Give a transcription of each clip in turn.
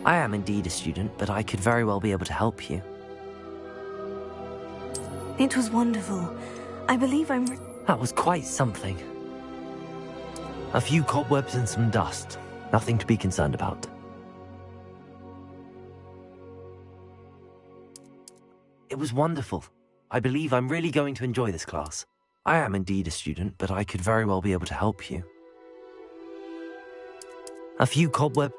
I am indeed a student, but I could very well be able to help you. It was wonderful. I believe I'm... That was quite something. A few cobwebs and some dust. Nothing to be concerned about. It was wonderful. I believe I'm really going to enjoy this class. I am indeed a student, but I could very well be able to help you. A few cobwebs...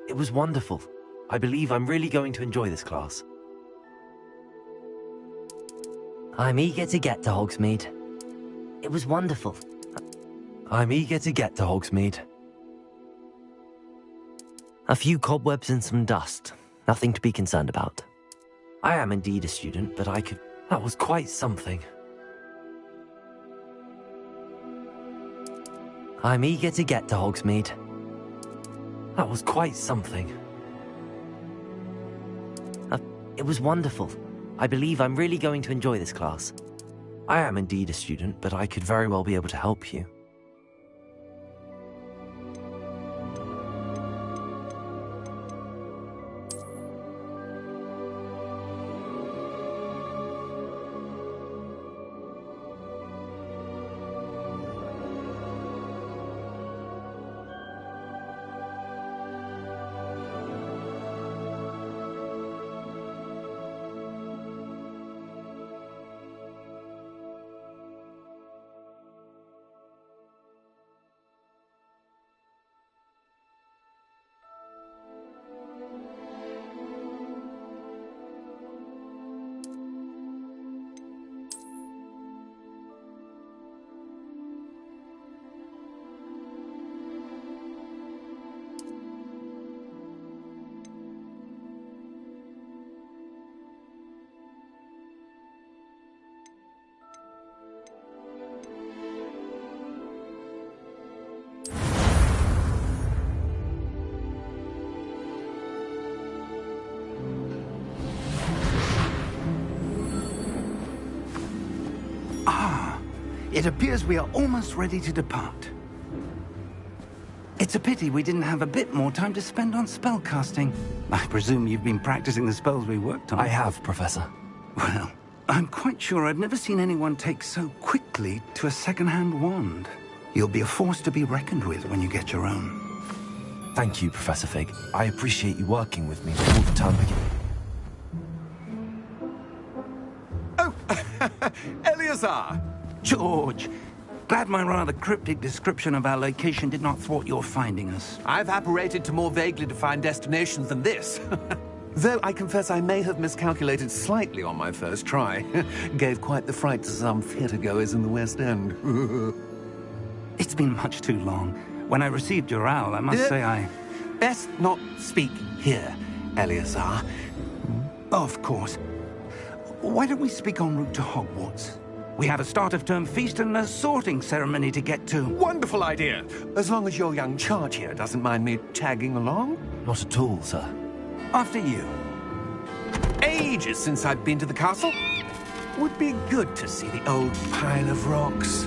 It was wonderful. I believe I'm really going to enjoy this class. I'm eager to get to Hogsmeade. It was wonderful. I'm eager to get to Hogsmeade. A few cobwebs and some dust. Nothing to be concerned about. I am indeed a student, but I could... That was quite something. I'm eager to get to Hogsmeade. That was quite something. It was wonderful. I believe I'm really going to enjoy this class. I am indeed a student, but I could very well be able to help you. It appears we are almost ready to depart. It's a pity we didn't have a bit more time to spend on spellcasting. I presume you've been practicing the spells we worked on. I have, Professor. Well, I'm quite sure I've never seen anyone take so quickly to a second-hand wand. You'll be a force to be reckoned with when you get your own. Thank you, Professor Fig. I appreciate you working with me all the time again. Oh, Eleazar! George, glad my rather cryptic description of our location did not thwart your finding us. I've apparated to more vaguely defined destinations than this. Though I confess I may have miscalculated slightly on my first try. Gave quite the fright to some theatre-goers in the West End. It's been much too long. When I received your owl, I must say I... Best not speak here, Eleazar. Of course. Why don't we speak en route to Hogwarts? We have a start-of-term feast and a sorting ceremony to get to. Wonderful idea! As long as your young charge here doesn't mind me tagging along. Not at all, sir. After you. Ages since I've been to the castle. Would be good to see the old pile of rocks.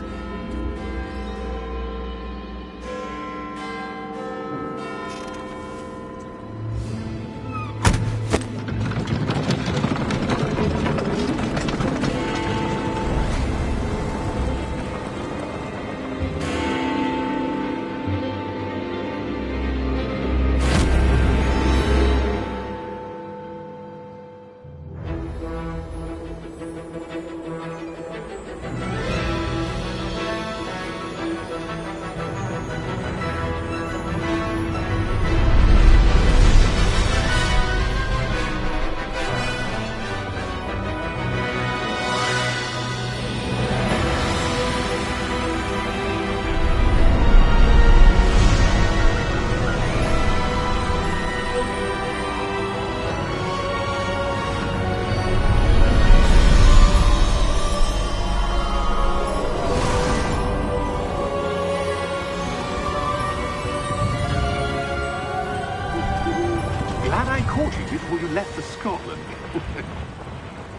Before you left for Scotland.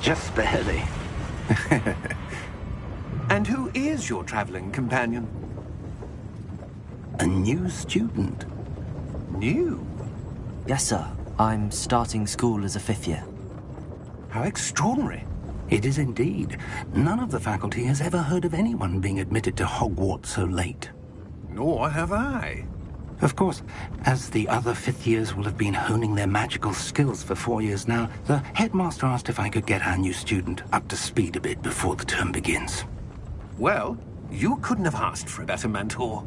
Just barely. And who is your traveling companion? A new student. New? Yes, sir. I'm starting school as a 5th year. How extraordinary. It is indeed. None of the faculty has ever heard of anyone being admitted to Hogwarts so late. Nor have I. Of course, as the other 5th years will have been honing their magical skills for 4 years now, the headmaster asked if I could get our new student up to speed a bit before the term begins. Well, you couldn't have asked for a better mentor.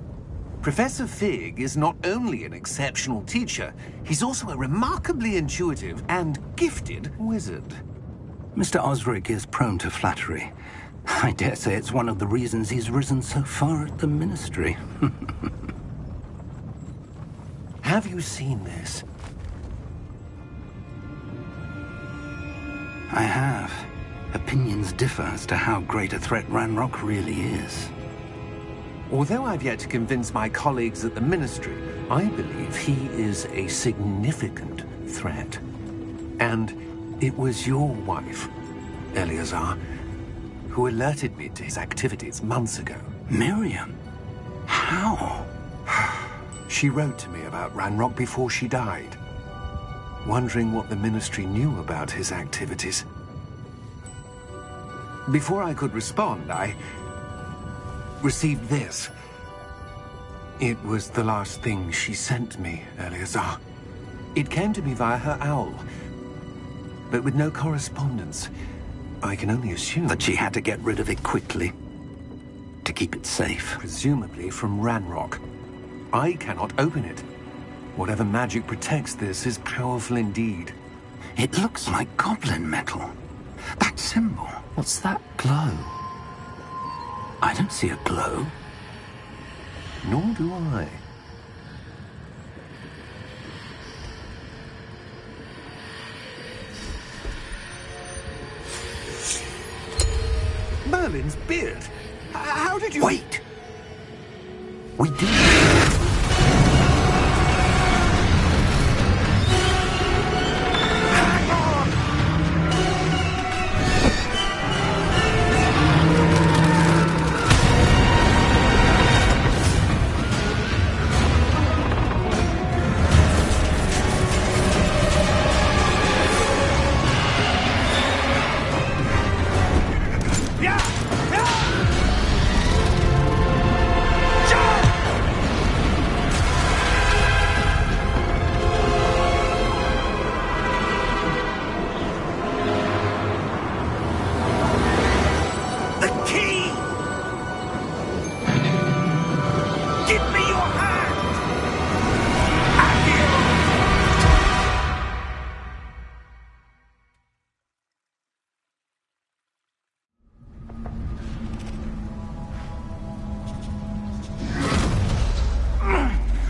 Professor Fig is not only an exceptional teacher, he's also a remarkably intuitive and gifted wizard. Mr. Osric is prone to flattery. I dare say it's one of the reasons he's risen so far at the Ministry. Have you seen this? I have. Opinions differ as to how great a threat Ranrock really is. Although I've yet to convince my colleagues at the Ministry, I believe he is a significant threat. And it was your wife, Eleazar, who alerted me to his activities months ago. Miriam? How? She wrote to me about Ranrock before she died, wondering what the Ministry knew about his activities. Before I could respond, I received this. It was the last thing she sent me, Eleazar. It came to me via her owl, but with no correspondence. I can only assume That she had to get rid of it quickly, to keep it safe. presumably from Ranrock. I cannot open it. Whatever magic protects this is powerful indeed. It looks like goblin metal. That symbol. What's that glow? I don't see a glow. Nor do I. Merlin's beard. How did you... Wait! We did.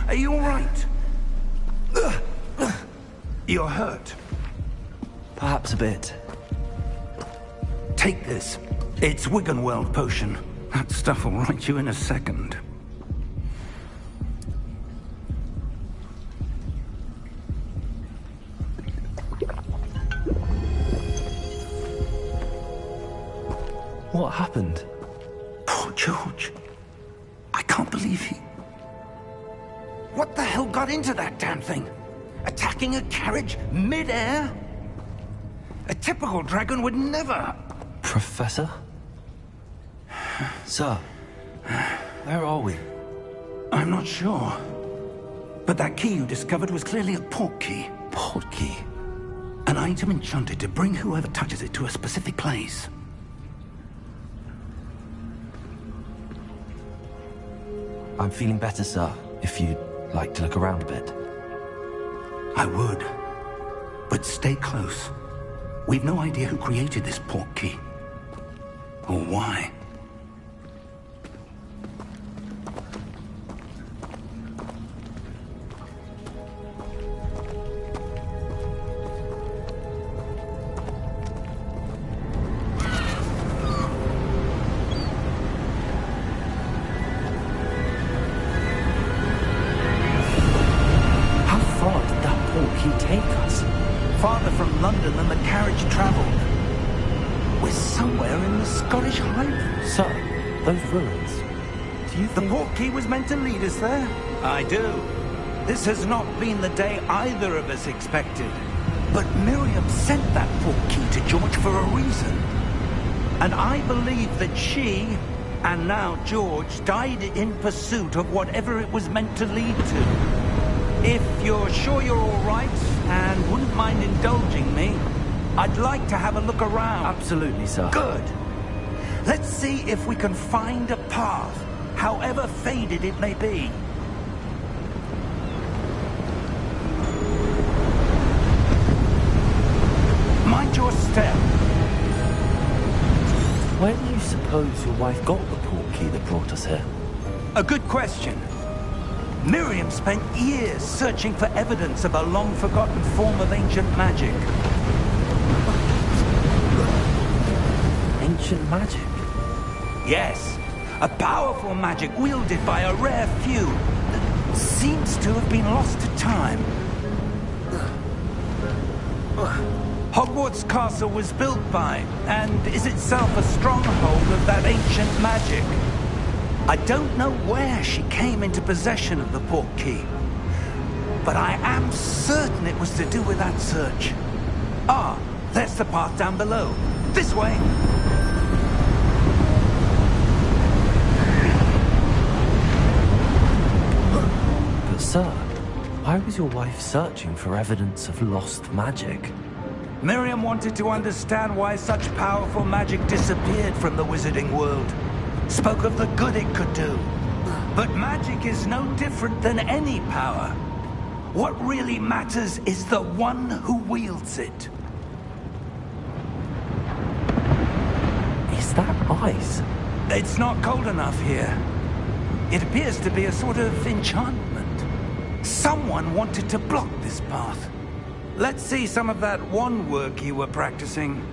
Are you all right? You're hurt. Perhaps a bit. Take this. It's Wiggenweld potion. That stuff will right you in a second. What happened? Poor George. I can't believe he... What the hell got into that damn thing? Attacking a carriage mid-air? A typical dragon would never... Professor? Sir, where are we? I'm not sure. But that key you discovered was clearly a port key. Port key? An item enchanted to bring whoever touches it to a specific place. I'm feeling better, sir, if you'd like to look around a bit. I would. But stay close. We've no idea who created this port key. Or why. How far did that port key take us? Farther from London than the carriage traveled. We're somewhere in the Scottish Highlands. Sir, those ruins. Do you The think... port key was meant to lead us there? I do. This has not been the day either of us expected. But Miriam sent that portkey to George for a reason. And I believe that she, and now George, died in pursuit of whatever it was meant to lead to. If you're sure you're all right, and wouldn't mind indulging me, I'd like to have a look around. Absolutely, sir. Good. Let's see if we can find a path, however faded it may be. Mind your step. Where do you suppose your wife got the portkey that brought us here? A good question. Miriam spent years searching for evidence of a long-forgotten form of ancient magic. Ancient magic? Yes, a powerful magic wielded by a rare few that seems to have been lost to time. Hogwarts Castle was built by, and is itself a stronghold of that ancient magic. I don't know where she came into possession of the portkey, but I am certain it was to do with that search. Ah, there's the path down below. This way! But sir, why was your wife searching for evidence of lost magic? Miriam wanted to understand why such powerful magic disappeared from the wizarding world. Spoke of the good it could do. But magic is no different than any power. What really matters is the one who wields it. Is that ice? It's not cold enough here. It appears to be a sort of enchantment. Someone wanted to block this path. Let's see some of that wand work you were practicing.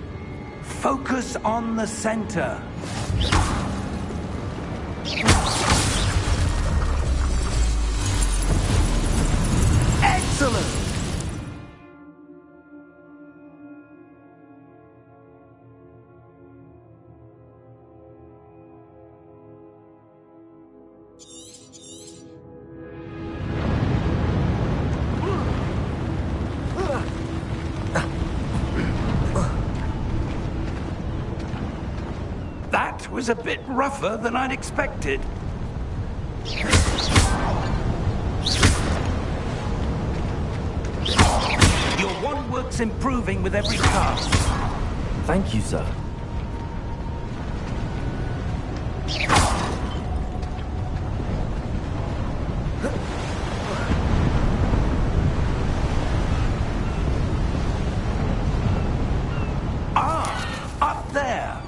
Focus on the center. Excellent! That was a bit rougher than I'd expected. Your wand work's improving with every cast. Thank you, sir. Ah, up there.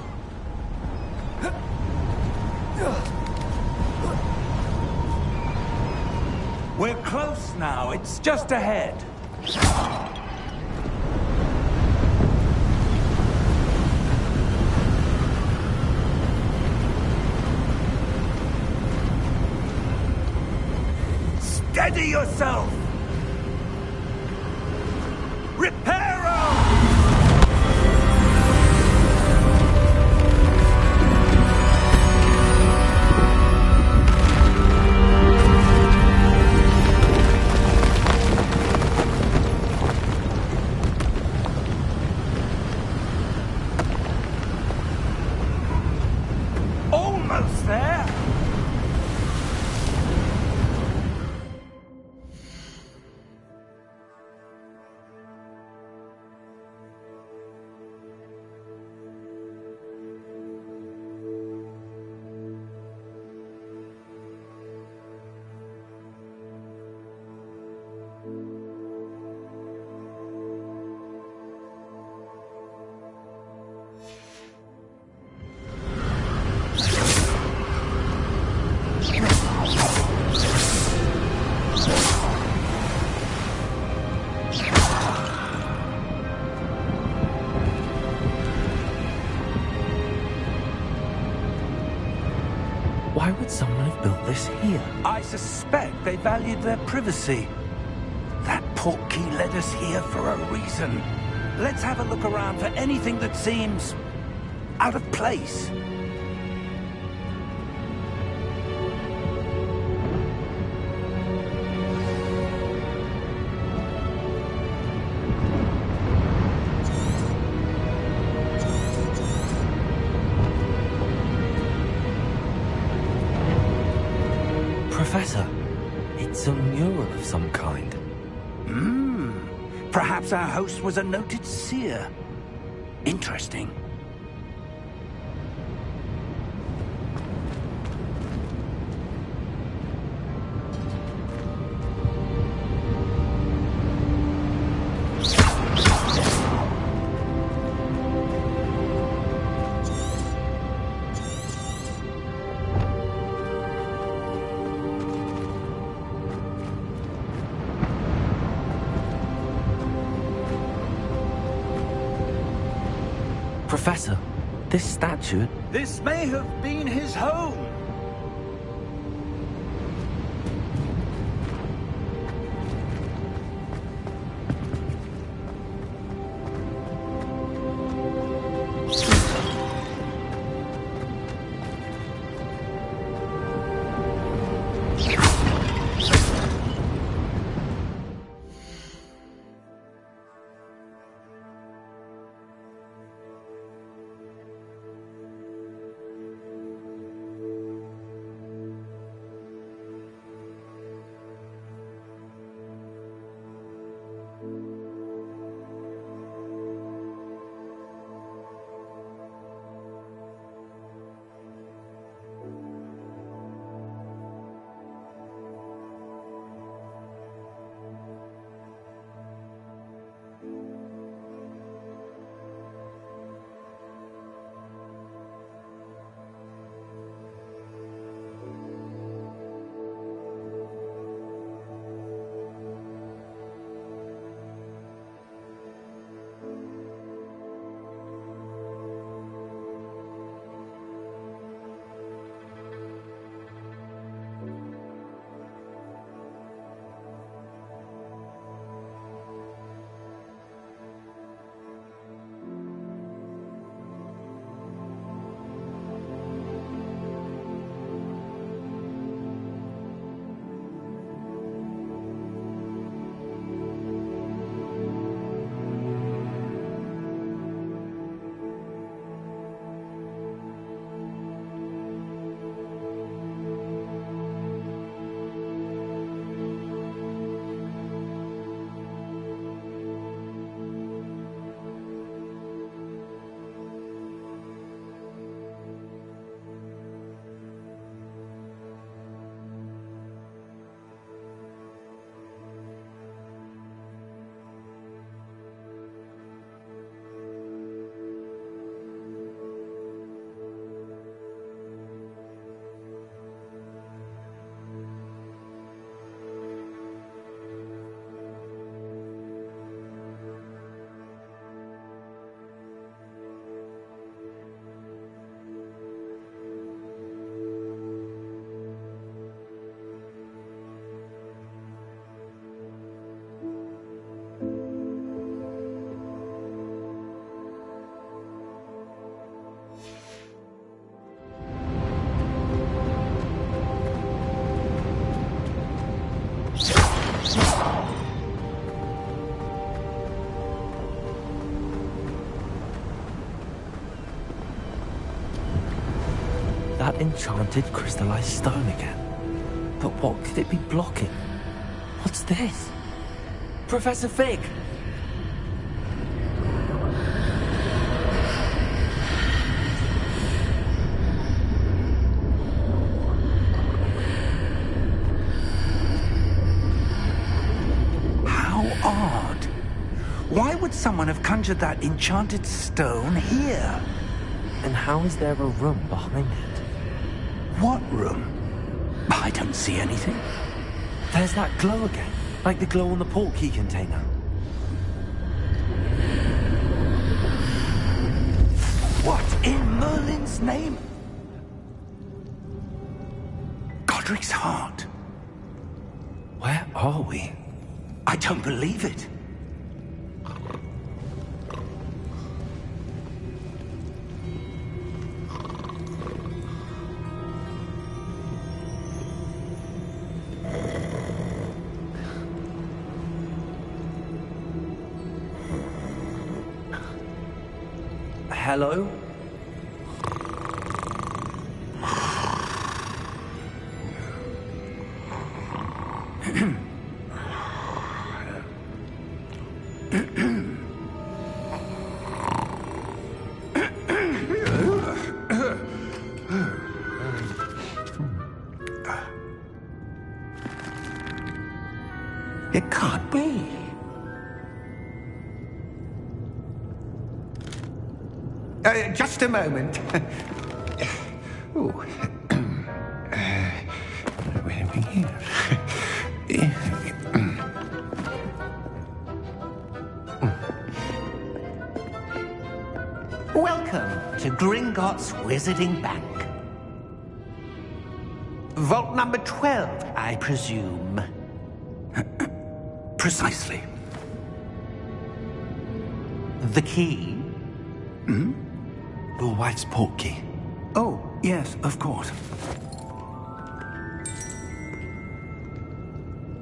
We're close now. It's just ahead. Steady yourself! Reparo! Almost there! Why would someone have built this here? I suspect they valued their privacy. That portkey led us here for a reason. Let's have a look around for anything that seems out of place. Professor, it's a mural of some kind. Perhaps our host was a noted seer. Interesting. Professor, this statue... This may have been his home. That enchanted crystallized stone again. But what could it be blocking? What's this? Professor Fig! How odd. Why would someone have conjured that enchanted stone here? And how is there a room behind it? What room? I don't see anything. There's that glow again, like the glow on the portkey container. What in Merlin's name? Godric's heart. Where are we? I don't believe it. Hello? It can't be. Just a moment. Oh. Where are we here? Welcome to Gringotts Wizarding Bank. Vault number 12, I presume. Precisely. The key? Your wife's portkey. Oh, yes, of course.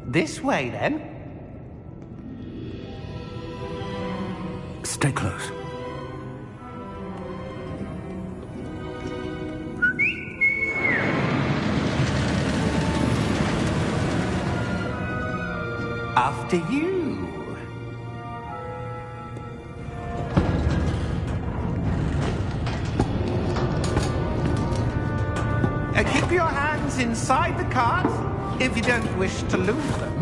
This way, then. Stay close. After you. Keep your hands inside the cart if you don't wish to lose them.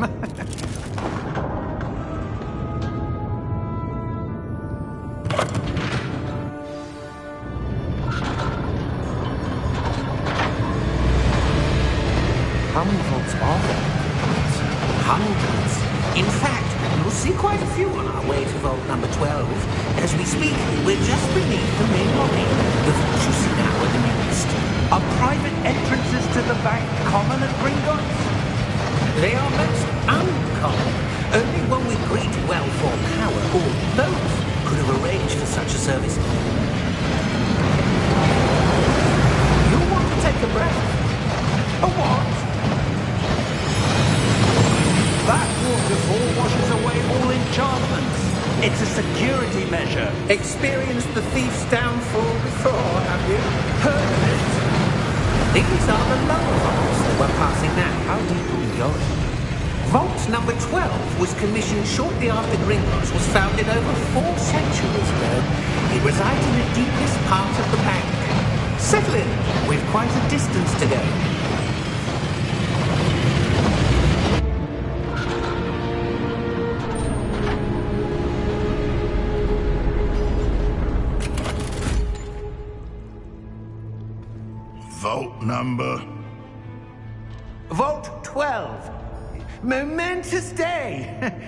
How many vaults are there? Hundreds. In fact, you'll see quite a few on our way to vault number 12. As we speak, we're just beneath the main lobby. The vaults you see now are the newest. Are private entrances to the bank common at Gringotts? They are most uncommon. Only one with great wealth or power, or both, could have arranged for such a service. You'll want to take a breath. A what? That waterfall washes away all enchantments. It's a security measure. Experienced the thief's downfall before, have you? Heard of it? These are the lower vaults that we're passing now. How deep are we going? Vault number 12 was commissioned shortly after Gringotts was founded over 4 centuries ago. It resides in the deepest part of the bank. Settle in. We've quite a distance to go. Vault number? Vault 12. Momentous day.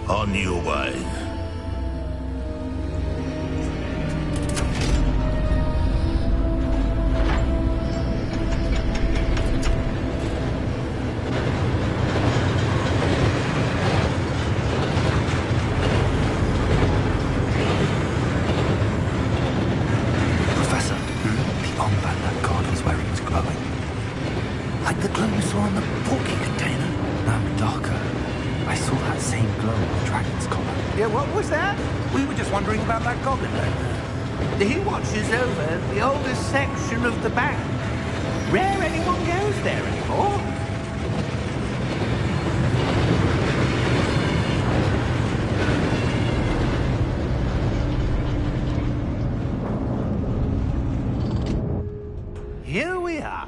On your way. Professor, the armband that guard was wearing is glowing. Like the glow you saw on the porky container. No, darker. I saw that same glow on the dragon's collar. Yeah, what was that? We were just wondering about that goblin back there. He watches over the oldest section of the bank. Rare anyone goes there anymore. Here we are.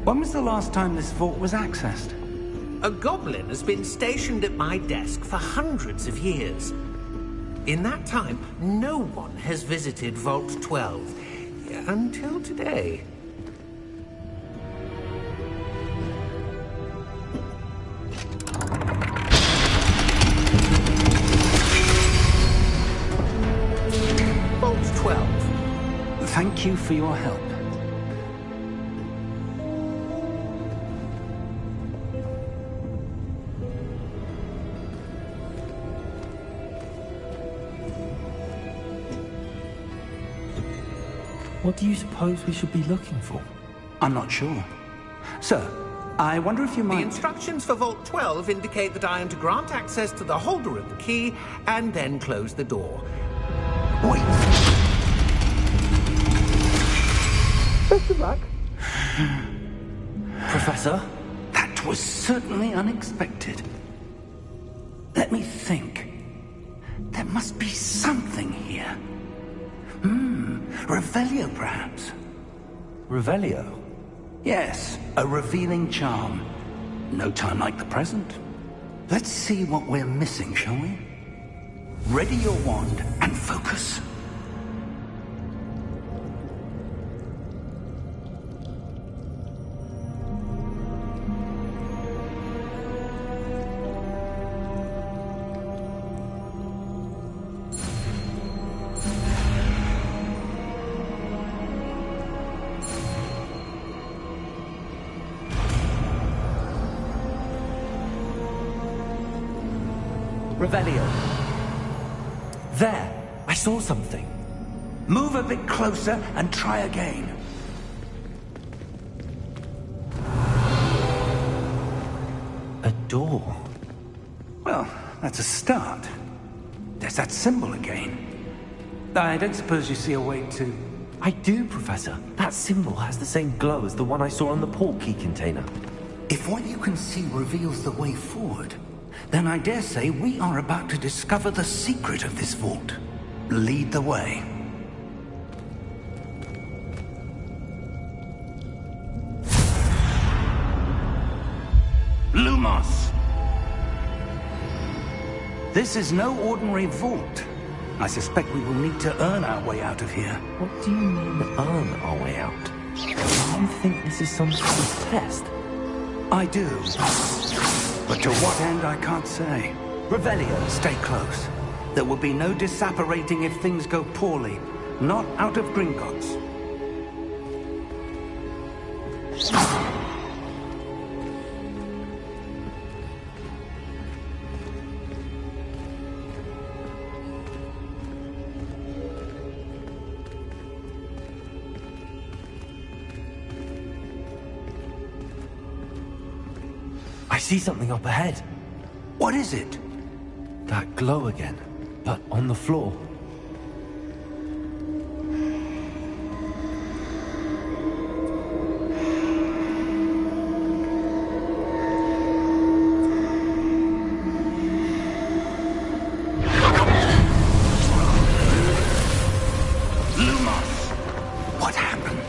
When was the last time this vault was accessed? A goblin has been stationed at my desk for hundreds of years. In that time, no one has visited Vault 12 until today. Vault 12. Thank you for your help. What do you suppose we should be looking for? I'm not sure. Sir, I wonder if you The might... instructions for Vault 12 indicate that I am to grant access to the holder of the key and then close the door. Wait! Best of luck. Professor? That was certainly unexpected. Let me think. There must be something here. Revelio, perhaps. Revelio? Yes, a revealing charm. No time like the present. Let's see what we're missing, shall we? Ready your wand and focus. Revelio. There! I saw something. Move a bit closer and try again. A door. Well, that's a start. There's that symbol again. I don't suppose you see a way to... I do, Professor. That symbol has the same glow as the one I saw on the port key container. If what you can see reveals the way forward, then I dare say we are about to discover the secret of this vault. Lead the way. Lumos! This is no ordinary vault. I suspect we will need to earn our way out of here. What do you mean, earn our way out? Do you think this is some sort of test? I do. But to what end, I can't say. Revelio. Stay close. There will be no disapparating if things go poorly. Not out of Gringotts. I see something up ahead. What is it? That glow again, but on the floor. Lumos! What happened?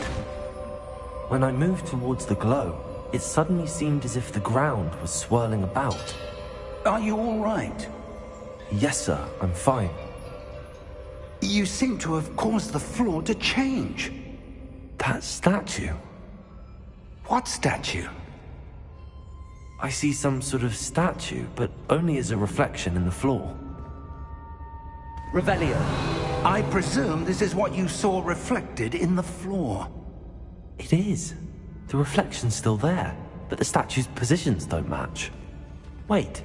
When I moved towards the glow, it suddenly seemed as if the ground was swirling about. Are you all right? Yes, sir, I'm fine. You seem to have caused the floor to change. That statue? What statue? I see some sort of statue, but only as a reflection in the floor. Revelio. I presume this is what you saw reflected in the floor. It is. The reflection's still there, but the statue's positions don't match. Wait.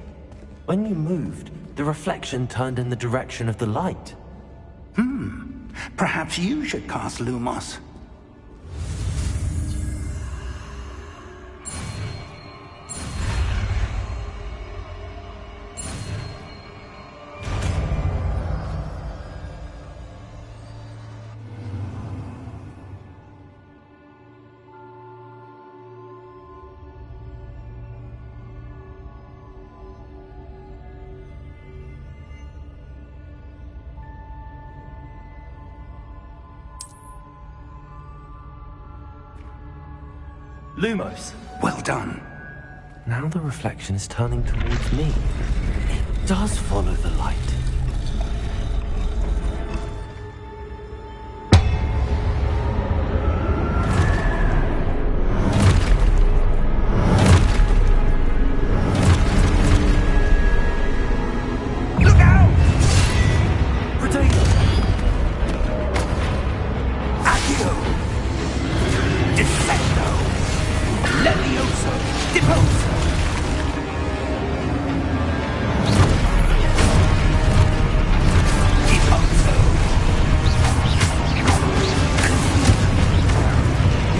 When you moved, the reflection turned in the direction of the light. Perhaps you should cast Lumos. Lumos. Well done. Now the reflection is turning towards me. It does follow the light. Look out! Potato! Accio! Defendo! Levioso! Deposo! Deposo!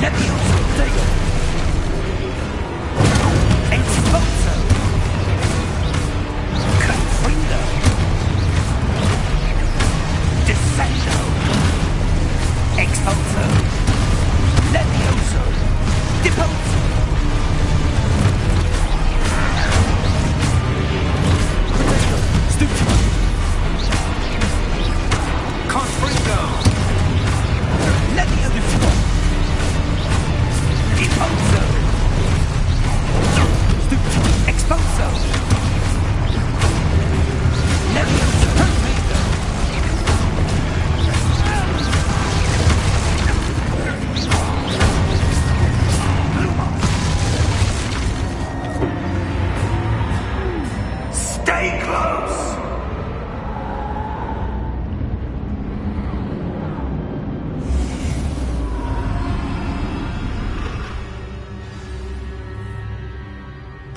Levioso! Potato! Exposo! Confrido! Descendo! Exposo! Levioso! Deposo!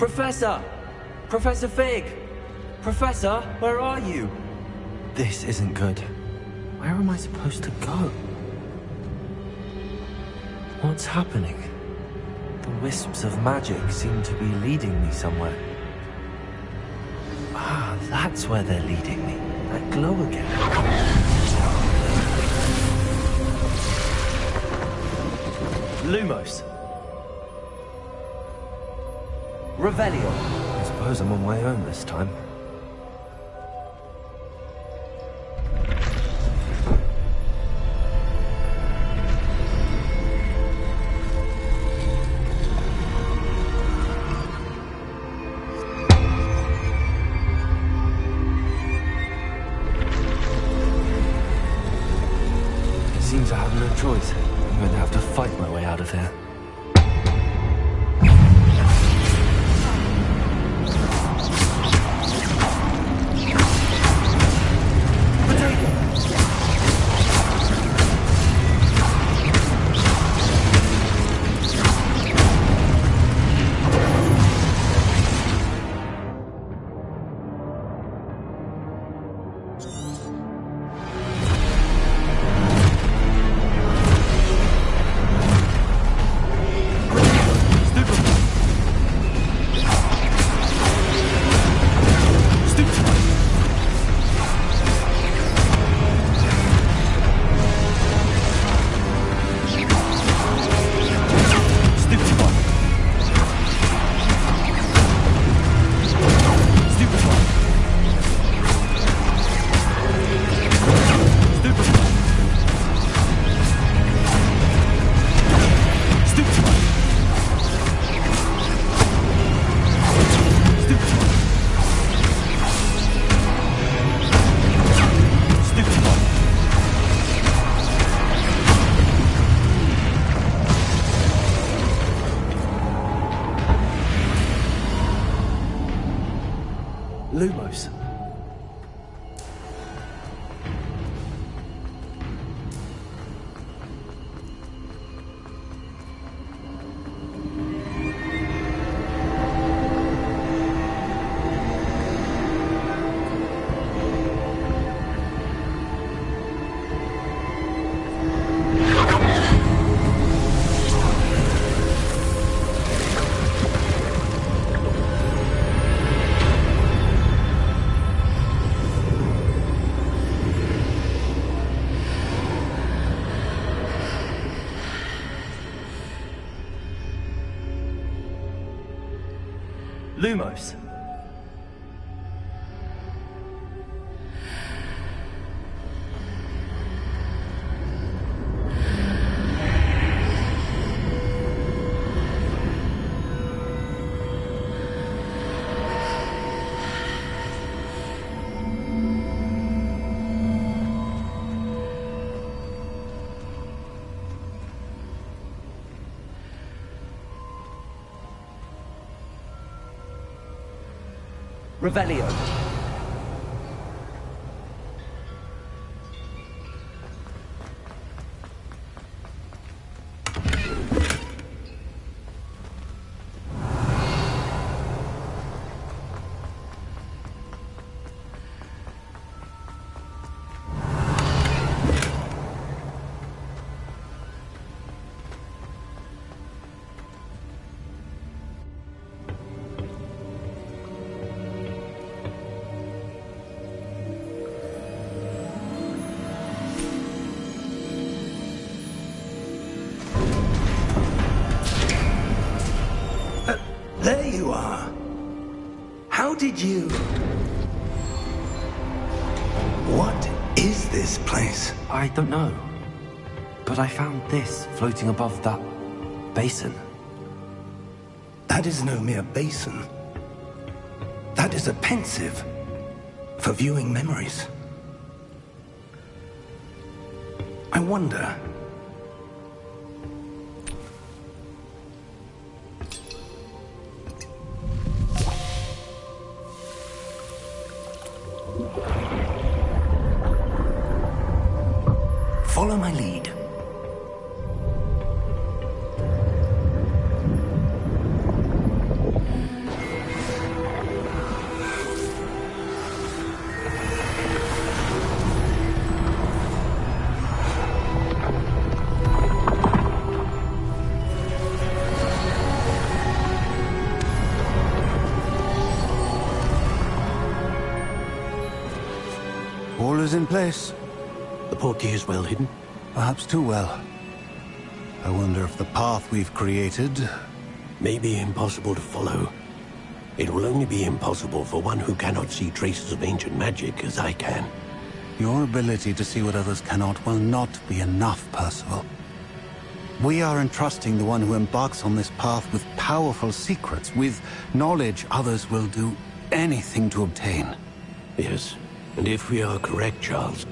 Professor! Professor Fig! Professor, where are you? This isn't good. Where am I supposed to go? What's happening? The wisps of magic seem to be leading me somewhere. Ah, that's where they're leading me. That glow again. Lumos. Revelio. I suppose I'm on my own this time. Seems I have no choice. I'm going to have to fight my way out of here. Lumos. Lumos. Revelio. There you are. How did you... What is this place? I don't know. But I found this floating above that basin. That is no mere basin. That is a pensive for viewing memories. I wonder... Follow my lead. is in place. The portkey is well hidden? Perhaps too well. I wonder if the path we've created... May be impossible to follow. It will only be impossible for one who cannot see traces of ancient magic as I can. Your ability to see what others cannot will not be enough, Percival. We are entrusting the one who embarks on this path with powerful secrets, with knowledge others will do anything to obtain. Yes, and if we are correct, Charles,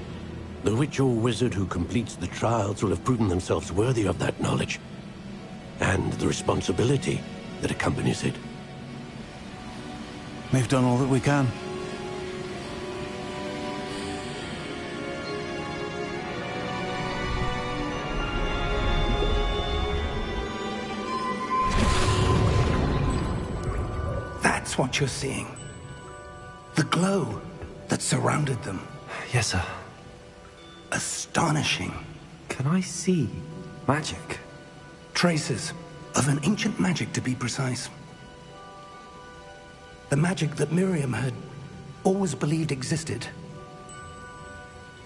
the witch or wizard who completes the trials will have proven themselves worthy of that knowledge, and the responsibility that accompanies it. We've done all that we can. That's what you're seeing. The glow that surrounded them. Yes, sir. Astonishing. Can I see magic? Traces of an ancient magic, to be precise. The magic that Miriam had always believed existed,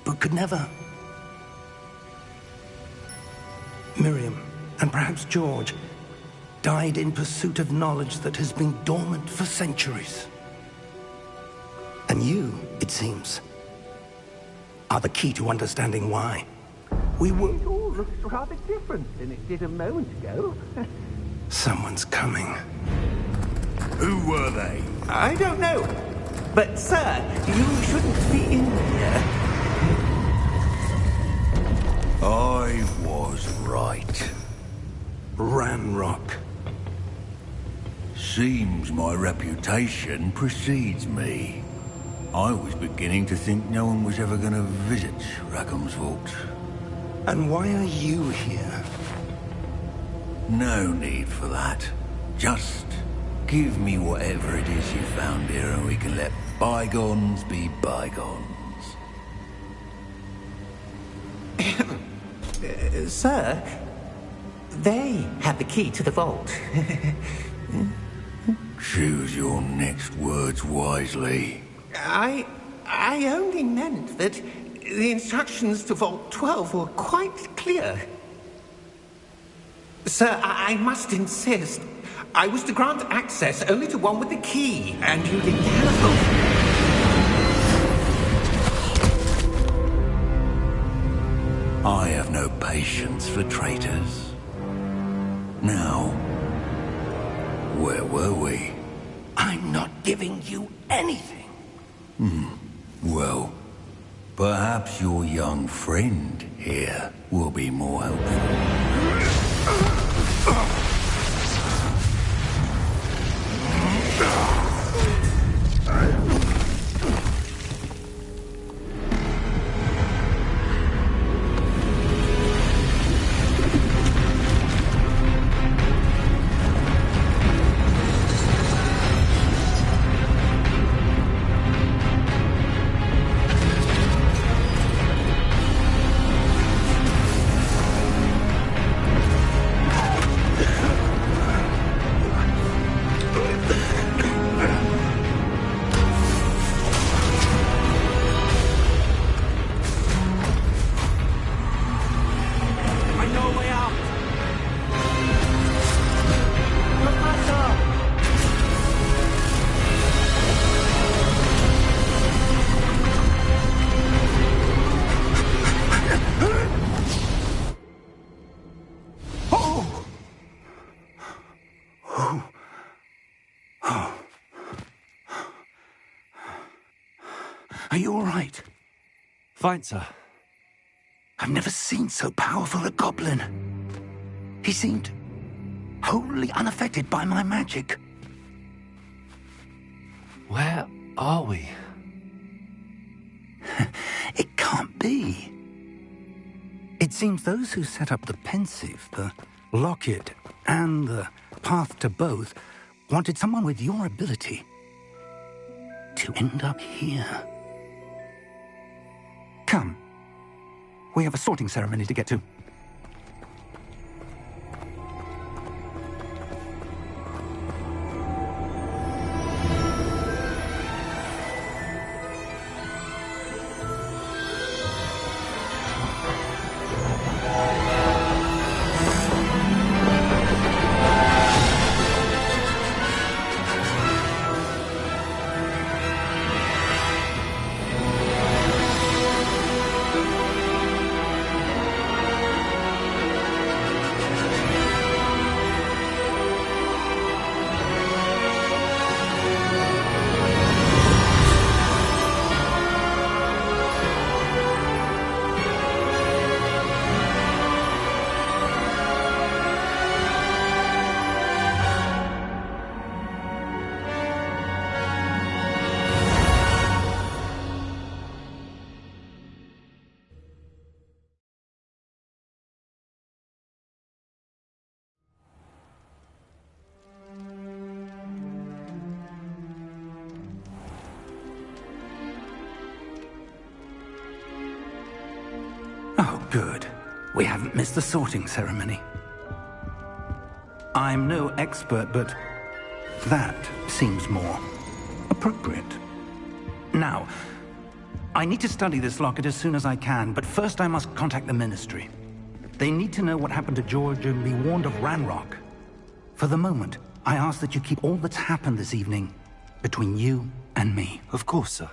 but could never. Miriam, and perhaps George, died in pursuit of knowledge that has been dormant for centuries. And you, it seems, are the key to understanding why. It all looks rather different than it did a moment ago. Someone's coming. Who were they? I don't know. But, sir, you shouldn't be in here. I was right. Ramrock. Seems my reputation precedes me. I was beginning to think no one was ever going to visit Rackham's vault. And why are you here? No need for that. Just give me whatever it is you found here and we can let bygones be bygones. Sir, they have the key to the vault. Choose your next words wisely. I only meant that the instructions to Vault 12 were quite clear. Sir, I must insist. I was to grant access only to one with the key, and you didn't have. I have no patience for traitors. Now, where were we? I'm not giving you anything. Well, perhaps your young friend here will be more helpful. Are you all right? Fine, sir. I've never seen so powerful a goblin. He seemed wholly unaffected by my magic. Where are we? It can't be. It seems those who set up the pensive, the locket, and the path to both wanted someone with your ability to end up here. Come. We have a sorting ceremony to get to. Good. We haven't missed the sorting ceremony. I'm no expert, but that seems more appropriate. Now, I need to study this locket as soon as I can, but first I must contact the Ministry. They need to know what happened to George and be warned of Ranrock. For the moment, I ask that you keep all that's happened this evening between you and me. Of course, sir.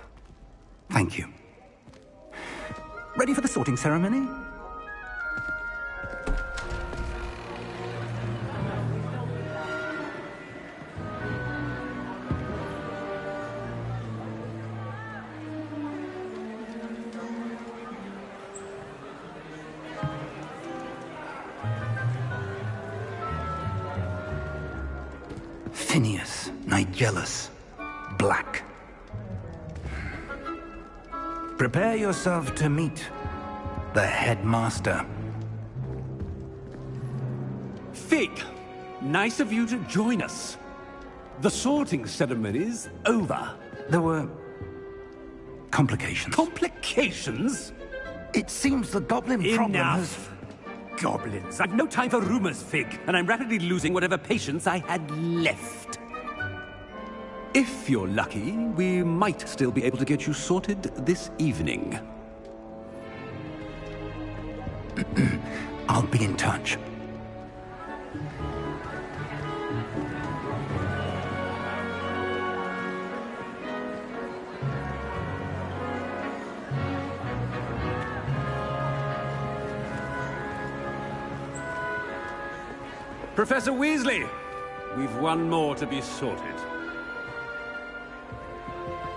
Thank you. Ready for the sorting ceremony? Phineas, Nigellus, Black. Prepare yourself to meet the headmaster. Fig, nice of you to join us. The sorting ceremony's over. There were complications. Complications? It seems the goblin problem has... Enough! Goblins. I've no time for rumors, Fig, and I'm rapidly losing whatever patience I had left. If you're lucky, we might still be able to get you sorted this evening. I'll be in touch. Professor Weasley, we've one more to be sorted.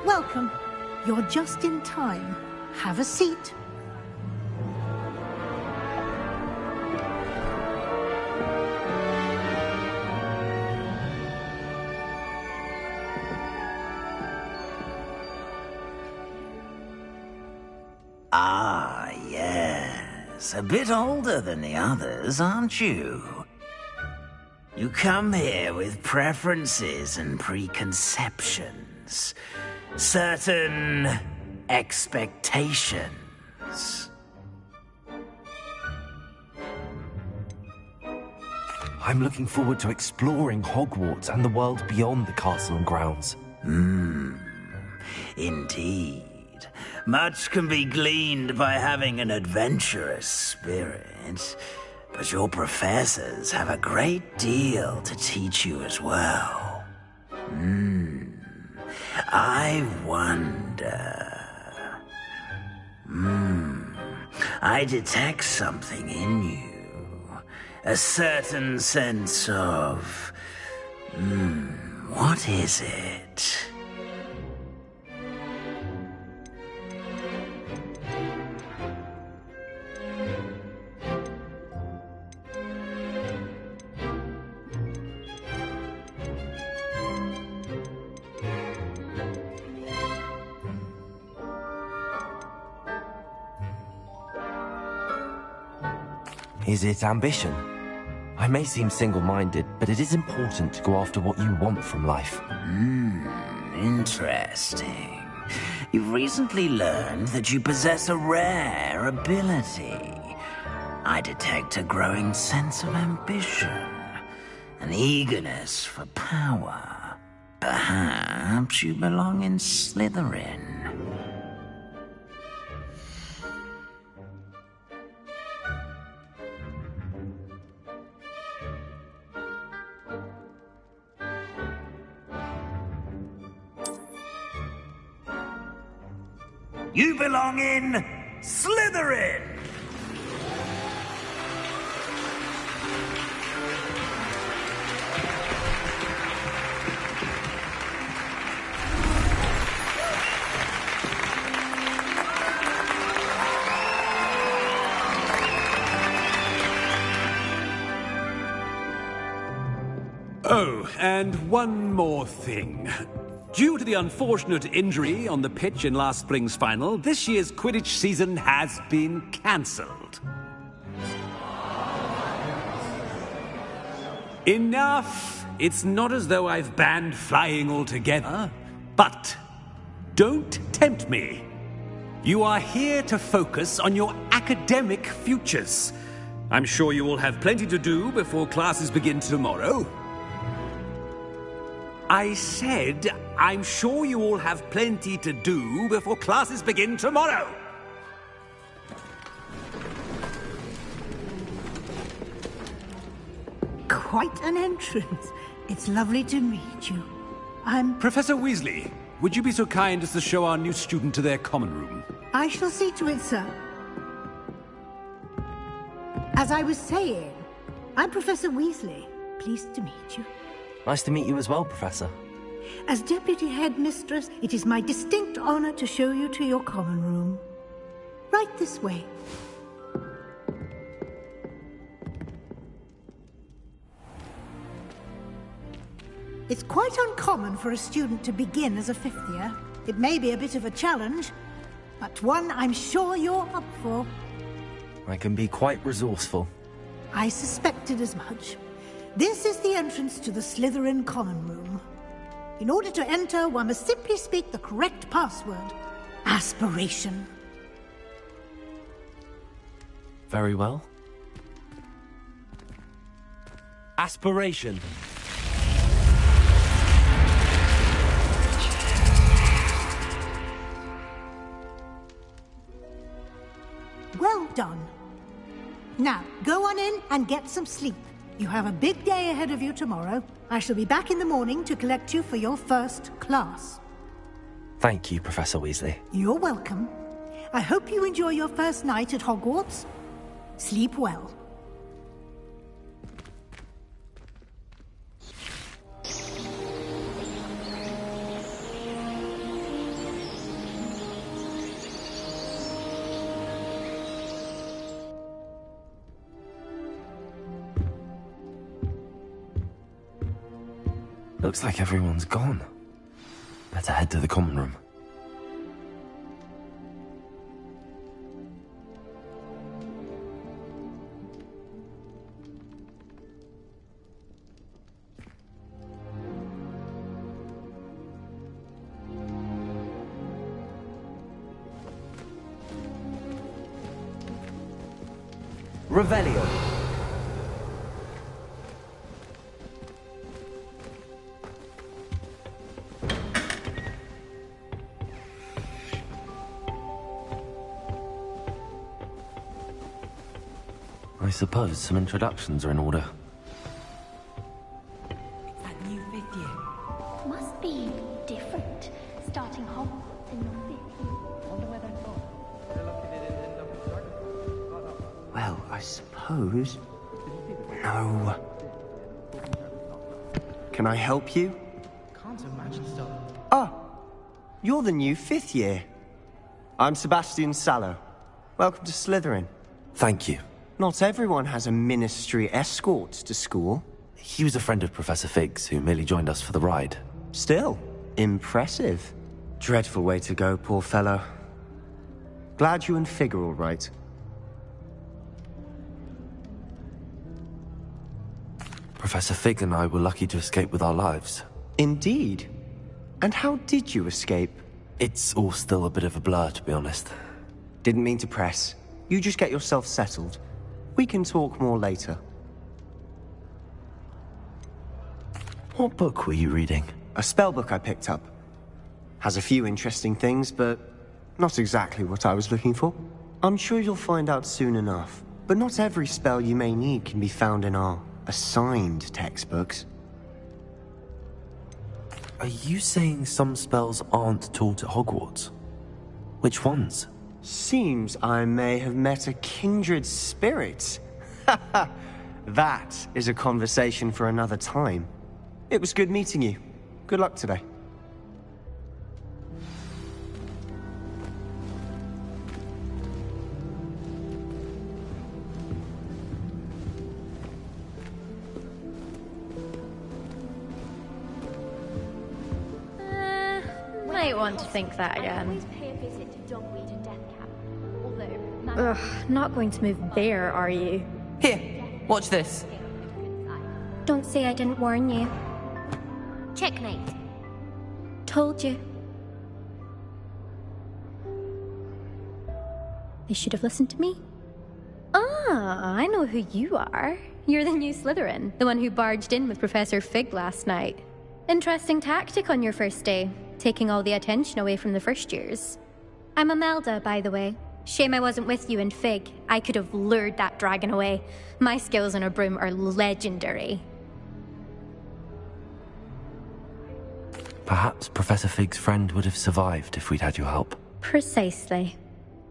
Welcome. You're just in time. Have a seat. Ah, yes. A bit older than the others, aren't you? You come here with preferences and preconceptions. Certain expectations. I'm looking forward to exploring Hogwarts and the world beyond the castle and grounds. Indeed. Much can be gleaned by having an adventurous spirit, but your professors have a great deal to teach you as well. I wonder... I detect something in you. A certain sense of... what is it? Is it ambition? I may seem single-minded, but it is important to go after what you want from life. Interesting. You've recently learned that you possess a rare ability. I detect a growing sense of ambition, an eagerness for power. Perhaps you belong in Slytherin. You belong in Slytherin! Oh, and one more thing. Due to the unfortunate injury on the pitch in last spring's final, this year's Quidditch season has been cancelled. Enough! It's not as though I've banned flying altogether, but don't tempt me. You are here to focus on your academic futures. I'm sure you will have plenty to do before classes begin tomorrow. I said, I'm sure you all have plenty to do before classes begin tomorrow. Quite an entrance. It's lovely to meet you. I'm... Professor Weasley, would you be so kind as to show our new student to their common room? I shall see to it, sir. As I was saying, I'm Professor Weasley. Pleased to meet you. Nice to meet you as well, Professor. As Deputy Headmistress, it is my distinct honor to show you to your common room. Right this way. It's quite uncommon for a student to begin as a fifth year. It may be a bit of a challenge, but one I'm sure you're up for. I can be quite resourceful. I suspected as much. This is the entrance to the Slytherin common room. In order to enter, one must simply speak the correct password. Aspiration. Very well. Aspiration. Well done. Now, go on in and get some sleep. You have a big day ahead of you tomorrow. I shall be back in the morning to collect you for your first class. Thank you, Professor Weasley. You're welcome. I hope you enjoy your first night at Hogwarts. Sleep well. Looks like everyone's gone. Better head to the common room. Revelio. I suppose some introductions are in order. It's that new fifth year. Must be different. Starting Hogwarts in your fifth year. Wonder where they're from. Well, I suppose... No. Can I help you? Can't imagine stuff. Ah! You're the new fifth year. I'm Sebastian Sallow. Welcome to Slytherin. Thank you. Not everyone has a ministry escort to school. He was a friend of Professor Fig's, who merely joined us for the ride. Still, impressive. Dreadful way to go, poor fellow. Glad you and Fig are all right. Professor Fig and I were lucky to escape with our lives. Indeed. And how did you escape? It's all still a bit of a blur, to be honest. Didn't mean to press. You just get yourself settled. We can talk more later. What book were you reading? A spell book I picked up. Has a few interesting things, but not exactly what I was looking for. I'm sure you'll find out soon enough. But not every spell you may need can be found in our assigned textbooks. Are you saying some spells aren't taught at Hogwarts? Which ones? Seems I may have met a kindred spirit. That is a conversation for another time. It was good meeting you. Good luck today. Might want to think that again. Always pay a visit to Dogweed and Deathcap. Although, Ugh, not going to move there, are you? Here, watch this. Don't say I didn't warn you. Checkmate. Told you. They should have listened to me. Ah, I know who you are. You're the new Slytherin, the one who barged in with Professor Fig last night. Interesting tactic on your first day, taking all the attention away from the first years. I'm Imelda, by the way. Shame I wasn't with you in Fig. I could have lured that dragon away. My skills on a broom are legendary. Perhaps Professor Fig's friend would have survived if we'd had your help. Precisely.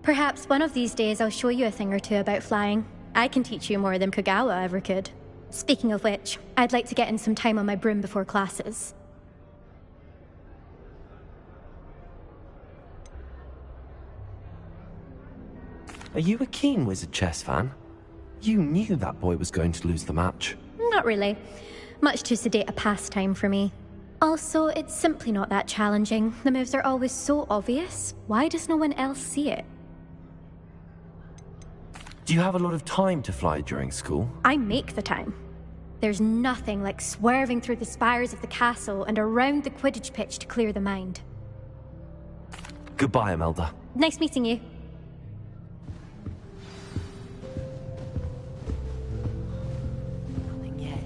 Perhaps one of these days I'll show you a thing or two about flying. I can teach you more than Kogawa ever could. Speaking of which, I'd like to get in some time on my broom before classes. Are you a keen Wizard chess fan? You knew that boy was going to lose the match. Not really. Much too sedate a pastime for me. Also, it's simply not that challenging. The moves are always so obvious. Why does no one else see it? Do you have a lot of time to fly during school? I make the time. There's nothing like swerving through the spires of the castle and around the Quidditch pitch to clear the mind. Goodbye, Imelda. Nice meeting you. Nothing yet.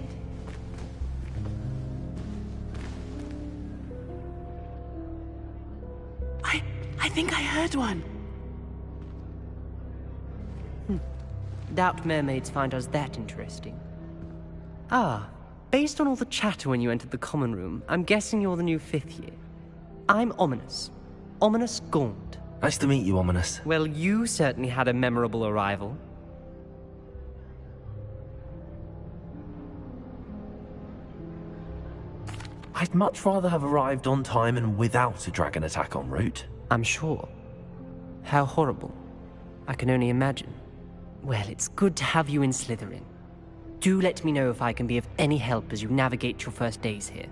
I think I heard one. Doubt mermaids find us that interesting. Ah, based on all the chatter when you entered the common room, I'm guessing you're the new 5th year. I'm Ominous. Ominous Gaunt. Nice to meet you, Ominous. Well, you certainly had a memorable arrival. I'd much rather have arrived on time and without a dragon attack en route. I'm sure. How horrible. I can only imagine. Well, it's good to have you in Slytherin. Do let me know if I can be of any help as you navigate your first days here.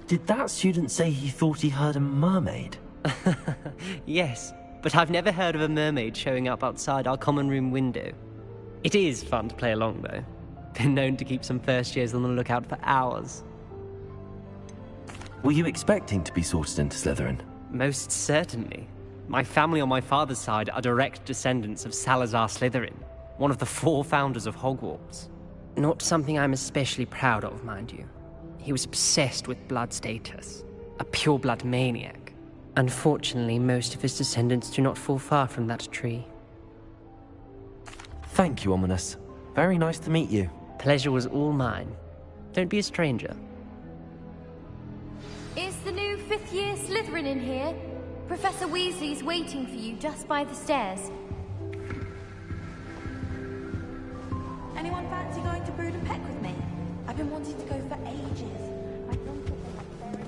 Did that student say he thought he heard a mermaid? Yes, but I've never heard of a mermaid showing up outside our common room window. It is fun to play along, though. Been known to keep some first years on the lookout for hours. Were you expecting to be sorted into Slytherin? Most certainly. My family on my father's side are direct descendants of Salazar Slytherin, one of the 4 founders of Hogwarts. Not something I'm especially proud of, mind you. He was obsessed with blood status, a pure-blood maniac. Unfortunately, most of his descendants do not fall far from that tree. Thank you, Ominous. Very nice to meet you. Pleasure was all mine. Don't be a stranger. Is the new 5th year Slytherin in here? Professor Weasley's waiting for you just by the stairs. Anyone fancy going to Brood and Peck with me? I've been wanting to go for ages. I don't think they're very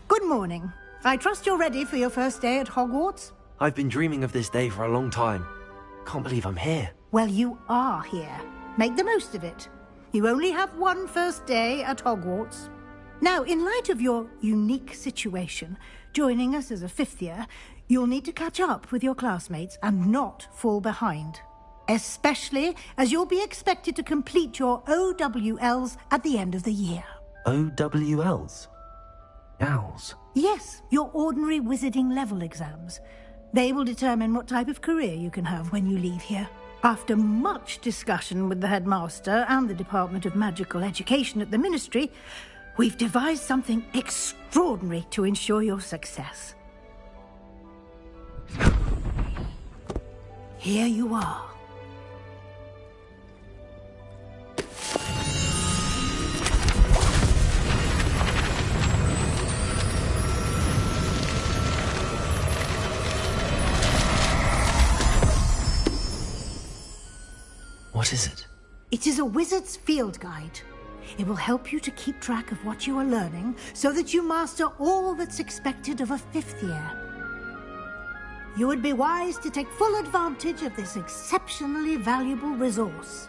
Good morning. I trust you're ready for your first day at Hogwarts? I've been dreaming of this day for a long time. Can't believe I'm here. Well, you are here. Make the most of it. You only have one first day at Hogwarts. Now, in light of your unique situation, joining us as a 5th year, you'll need to catch up with your classmates and not fall behind. Especially as you'll be expected to complete your OWLs at the end of the year. OWLs? Owls? Yes, your ordinary wizarding level exams. They will determine what type of career you can have when you leave here. After much discussion with the headmaster and the Department of Magical Education at the Ministry, we've devised something extraordinary to ensure your success. Here you are. What is it? It is a wizard's field guide. It will help you to keep track of what you are learning so that you master all that's expected of a 5th year. You would be wise to take full advantage of this exceptionally valuable resource.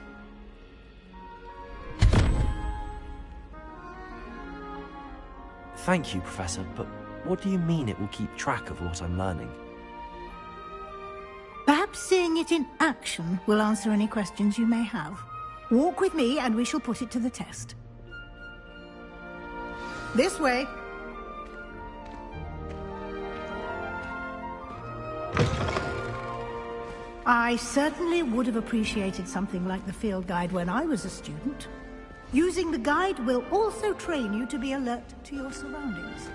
Thank you, Professor, but What do you mean it will keep track of what I'm learning? Perhaps seeing it in action will answer any questions you may have. Walk with me and we shall put it to the test. This way. I certainly would have appreciated something like the field guide when I was a student. Using the guide will also train you to be alert to your surroundings.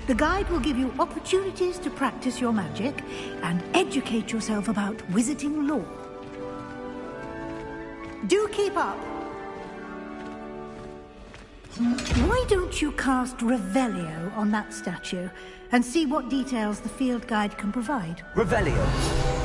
The guide will give you opportunities to practice your magic and educate yourself about wizarding lore. Do keep up. Why don't you cast Revelio on that statue and see what details the field guide can provide? Revelio!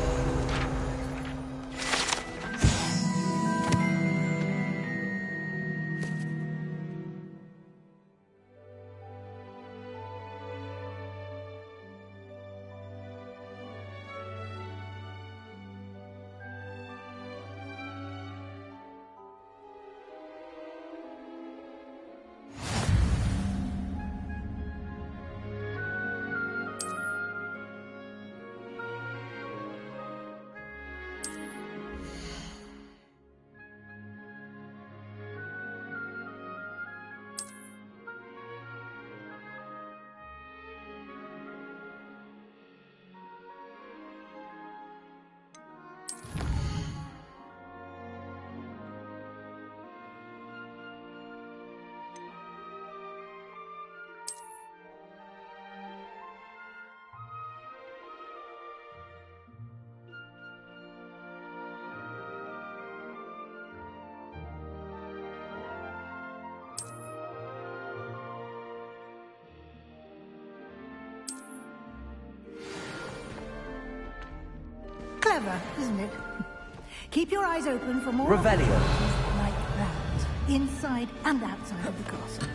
Clever, isn't it? Keep your eyes open for more Revelio. opportunities like that, inside and outside of the castle.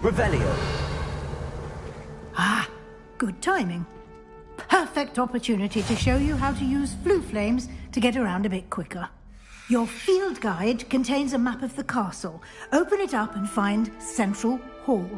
Revelio. Ah, good timing. Perfect opportunity to show you how to use flue flames to get around a bit quicker. Your field guide contains a map of the castle. Open it up and find Central Hall.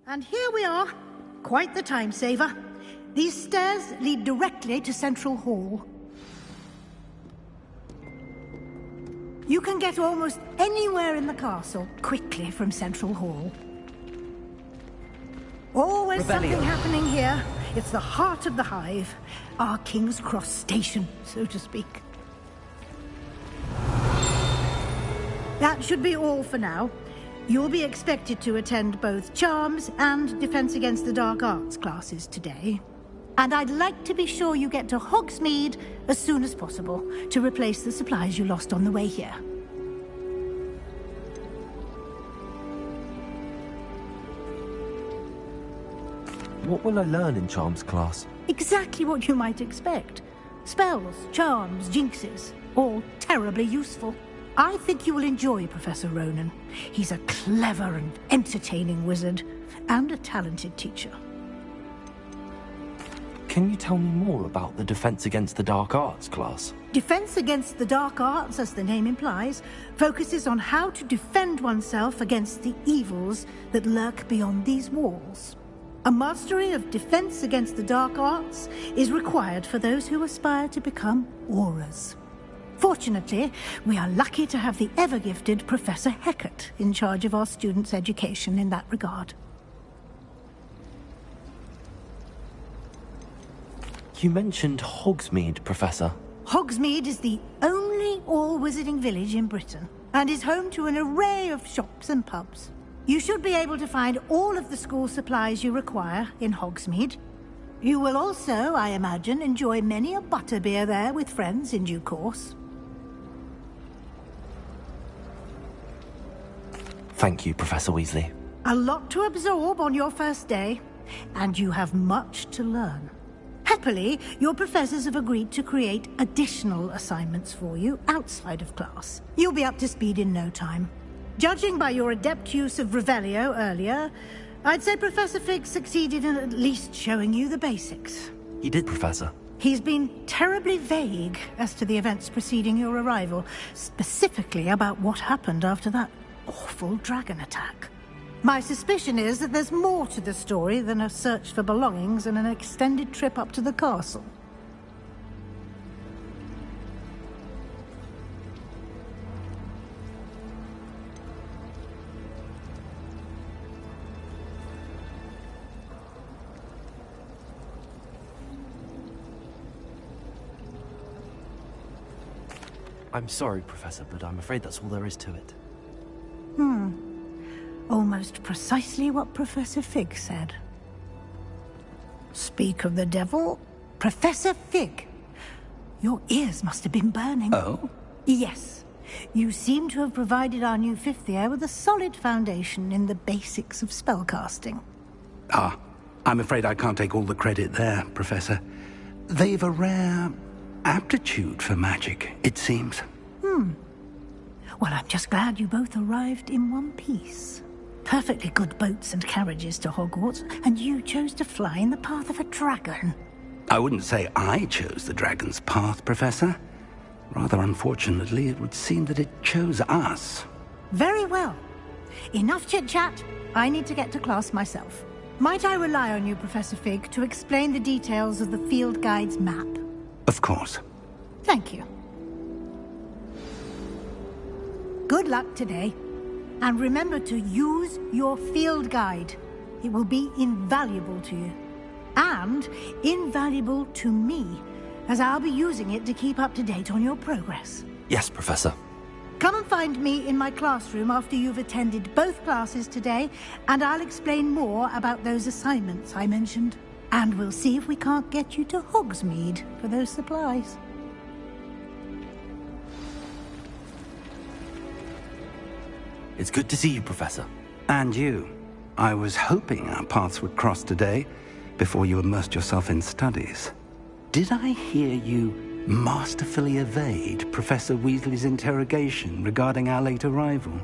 And here we are. Quite the time saver. These stairs lead directly to Central Hall. You can get almost anywhere in the castle quickly from Central Hall. Always something happening here. It's the heart of the hive. Our King's Cross station, so to speak. That should be all for now. You'll be expected to attend both Charms and Defense Against the Dark Arts classes today. And I'd like to be sure you get to Hogsmeade as soon as possible to replace the supplies you lost on the way here. What will I learn in Charms class? Exactly what you might expect. Spells, charms, jinxes, all terribly useful. I think you will enjoy Professor Ronan. He's a clever and entertaining wizard, and a talented teacher. Can you tell me more about the Defense Against the Dark Arts class? Defense Against the Dark Arts, as the name implies, focuses on how to defend oneself against the evils that lurk beyond these walls. A mastery of Defense Against the Dark Arts is required for those who aspire to become Aurors. Fortunately, we are lucky to have the ever-gifted Professor Hecat in charge of our students' education in that regard. You mentioned Hogsmeade, Professor. Hogsmeade is the only all-wizarding village in Britain, and is home to an array of shops and pubs. You should be able to find all of the school supplies you require in Hogsmeade. You will also, I imagine, enjoy many a butterbeer there with friends in due course. Thank you, Professor Weasley. A lot to absorb on your first day, and you have much to learn. Happily, your professors have agreed to create additional assignments for you outside of class. You'll be up to speed in no time. Judging by your adept use of Revelio earlier, I'd say Professor Fig succeeded in at least showing you the basics. He did, Professor. He's been terribly vague as to the events preceding your arrival, specifically about what happened after that awful dragon attack. My suspicion is that there's more to the story than a search for belongings and an extended trip up to the castle. I'm sorry, Professor, but I'm afraid that's all there is to it. Almost precisely what Professor Fig said. Speak of the devil, Professor Fig. Your ears must have been burning. Oh? Yes. You seem to have provided our new fifth year with a solid foundation in the basics of spellcasting. Ah, I'm afraid I can't take all the credit there, Professor. They've a rare aptitude for magic, it seems. Well, I'm just glad you both arrived in one piece. Perfectly good boats and carriages to Hogwarts, and you chose to fly in the path of a dragon. I wouldn't say I chose the dragon's path, Professor. Rather unfortunately, it would seem that it chose us. Very well. Enough chit-chat. I need to get to class myself. Might I rely on you, Professor Fig, to explain the details of the field guide's map? Of course. Thank you. Good luck today. And remember to use your field guide. It will be invaluable to you. And invaluable to me, as I'll be using it to keep up to date on your progress. Yes, Professor. Come and find me in my classroom after you've attended both classes today, and I'll explain more about those assignments I mentioned. And we'll see if we can't get you to Hogsmeade for those supplies. It's good to see you, Professor. And you. I was hoping our paths would cross today, before you immersed yourself in studies. Did I hear you masterfully evade Professor Weasley's interrogation regarding our late arrival?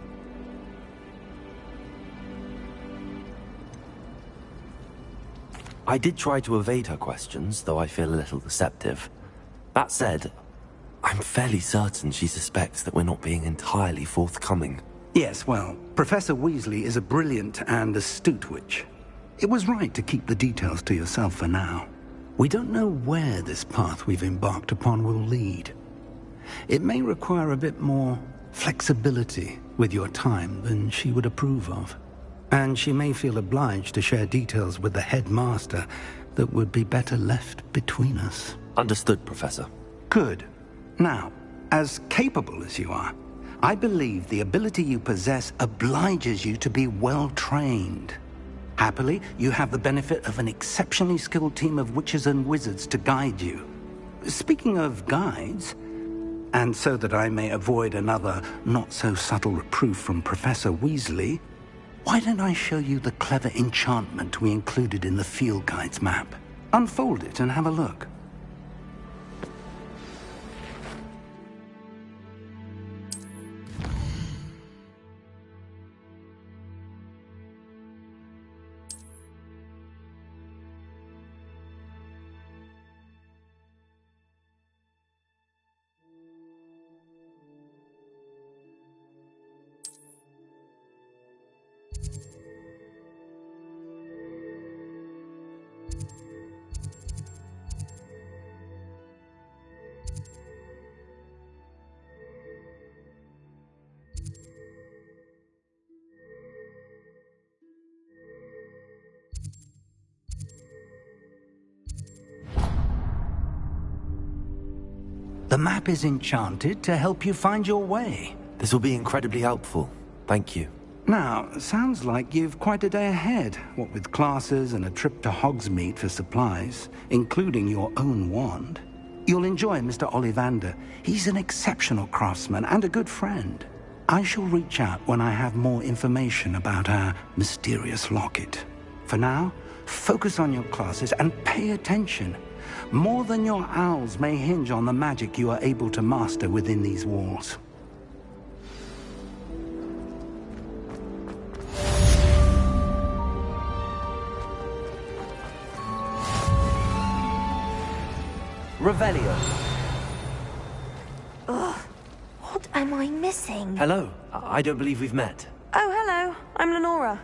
I did try to evade her questions, though I feel a little deceptive. That said, I'm fairly certain she suspects that we're not being entirely forthcoming. Yes, well, Professor Weasley is a brilliant and astute witch. It was right to keep the details to yourself for now. We don't know where this path we've embarked upon will lead. It may require a bit more flexibility with your time than she would approve of. And she may feel obliged to share details with the headmaster that would be better left between us. Understood, Professor. Good. Now, as capable as you are, I believe the ability you possess obliges you to be well-trained. Happily, you have the benefit of an exceptionally skilled team of witches and wizards to guide you. Speaking of guides, and so that I may avoid another not-so-subtle reproof from Professor Weasley, Why don't I show you the clever enchantment we included in the field guide's map? Unfold it and have a look. The map is enchanted to help you find your way. This will be incredibly helpful. Thank you. Now, sounds like you've quite a day ahead, what with classes and a trip to Hogsmeade for supplies, including your own wand. You'll enjoy Mr. Ollivander. He's an exceptional craftsman and a good friend. I shall reach out when I have more information about our mysterious locket. For now, focus on your classes and pay attention. More than your owls may hinge on the magic you are able to master within these walls. Revelio. Ugh, what am I missing? Hello. I don't believe we've met. Oh, hello. I'm Lenora.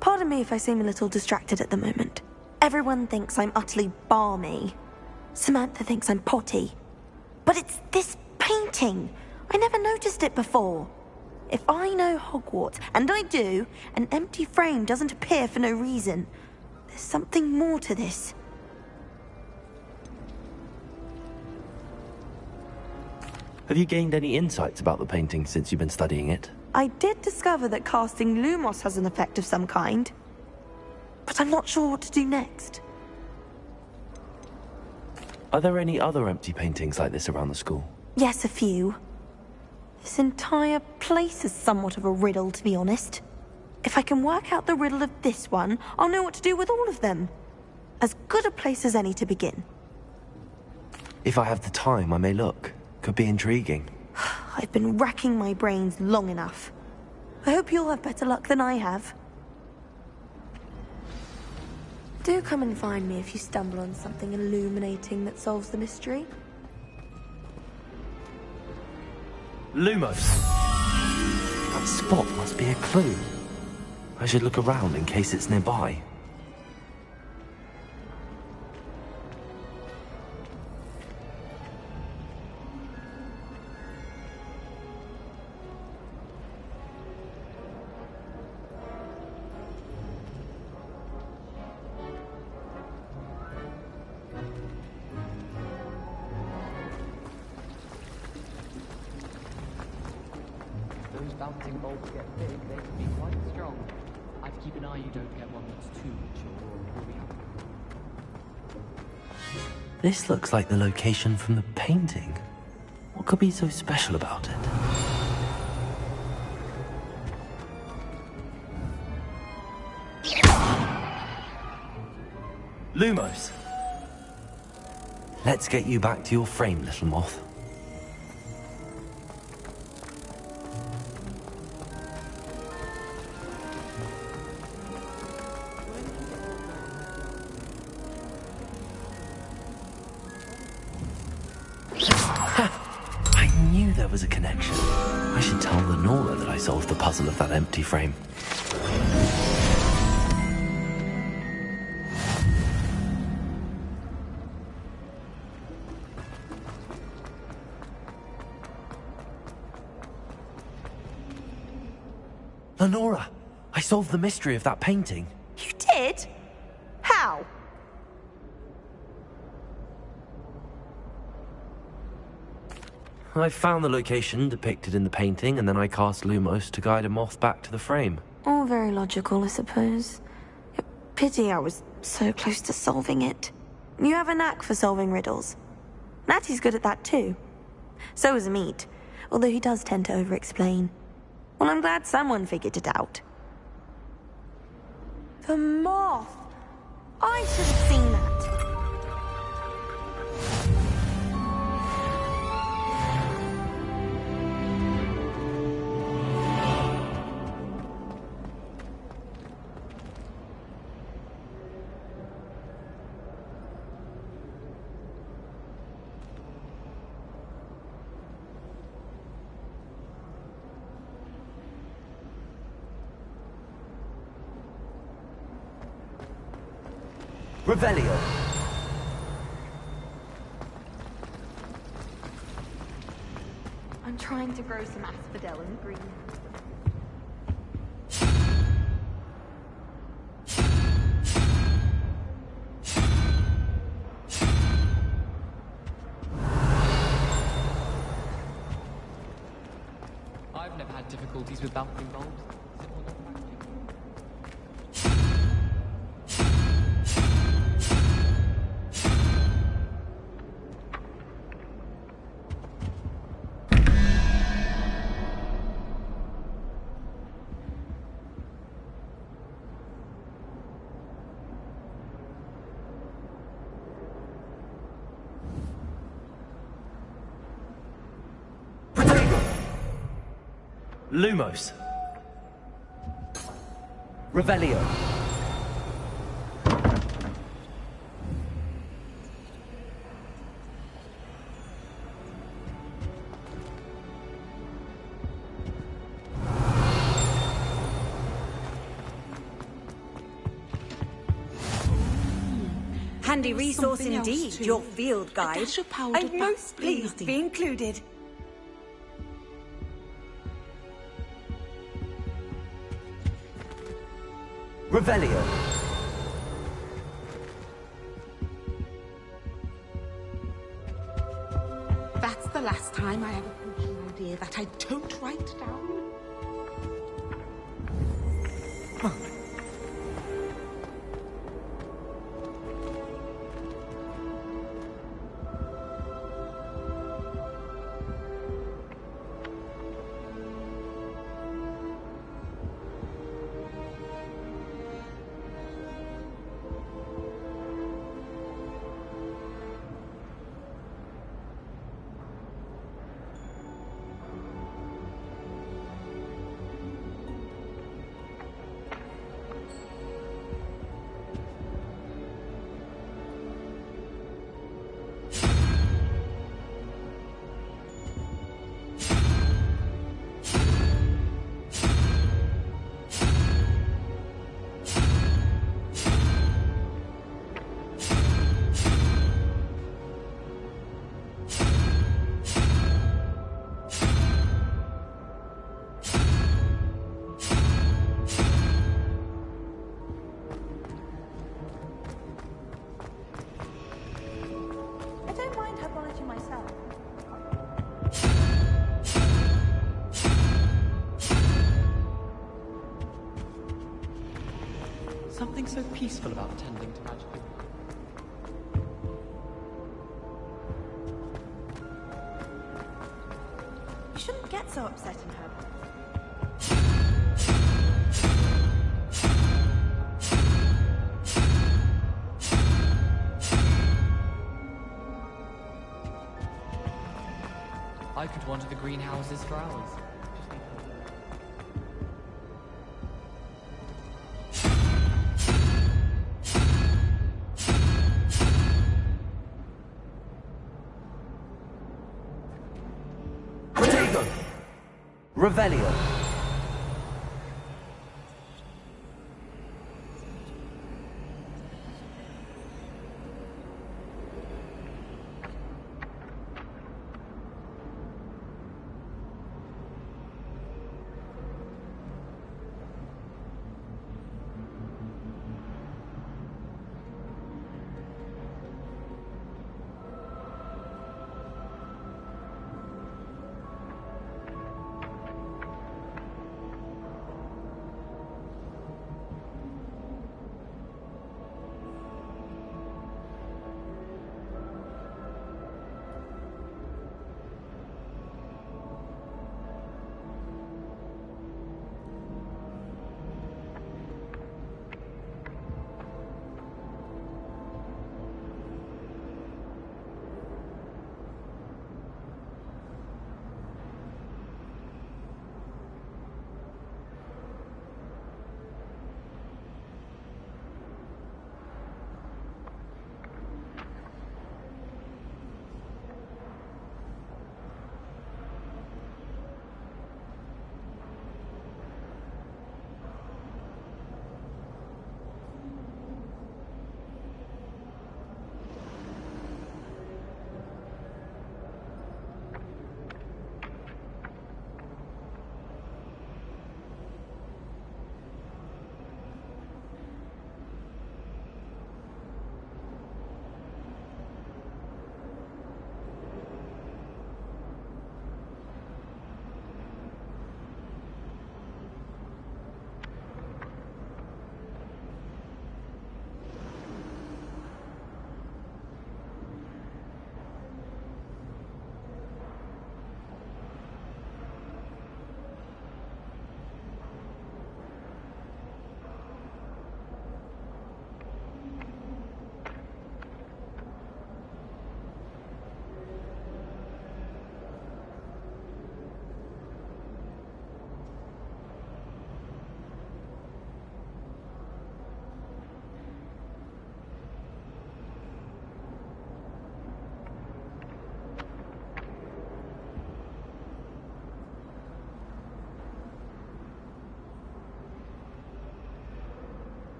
Pardon me if I seem a little distracted at the moment. Everyone thinks I'm utterly balmy. Samantha thinks I'm potty. But it's this painting. I never noticed it before. If I know Hogwarts, and I do, an empty frame doesn't appear for no reason. There's something more to this. Have you gained any insights about the painting since you've been studying it? I did discover that casting Lumos has an effect of some kind. But I'm not sure what to do next. Are there any other empty paintings like this around the school? Yes, a few. This entire place is somewhat of a riddle, to be honest. If I can work out the riddle of this one, I'll know what to do with all of them. As good a place as any to begin. If I have the time, I may look. Could be intriguing. I've been racking my brains long enough. I hope you'll have better luck than I have. Do come and find me if you stumble on something illuminating that solves the mystery. Lumos. That spot must be a clue. I should look around in case it's nearby. Bouncing bolts get big, they can be quite strong. I'd keep an eye you don't get one that's too mature or will be up. This looks like the location from the painting. What could be so special about it? Lumos! Let's get you back to your frame, little moth. There was a connection. I should tell Lenora that I solved the puzzle of that empty frame. Lenora, I solved the mystery of that painting. You did? How? I found the location depicted in the painting, and then I cast Lumos to guide a moth back to the frame. All very logical, I suppose. Pity I was so close to solving it. You have a knack for solving riddles. Natty's good at that too. So is Amit, although he does tend to over-explain. Well, I'm glad someone figured it out. The moth! I should have seen that. Revelio. I'm trying to grow some asphodel in the greenhouse. I've never had difficulties with bouncing bulbs. Lumos. Revelio. Handy resource Something else indeed, too. your field A guide. dash of powdered I'm most back, pleased to be included. Revelio. That's the last time I have a potion idea that I don't write down. I don't mind herbology myself. Something so peaceful about tending to magical. You shouldn't get so upset in her. I could wander the greenhouses for hours. Protego. Revelio.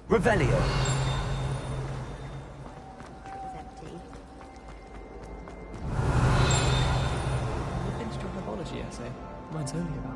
Revelio. You finished your herbology essay? Mine's only about...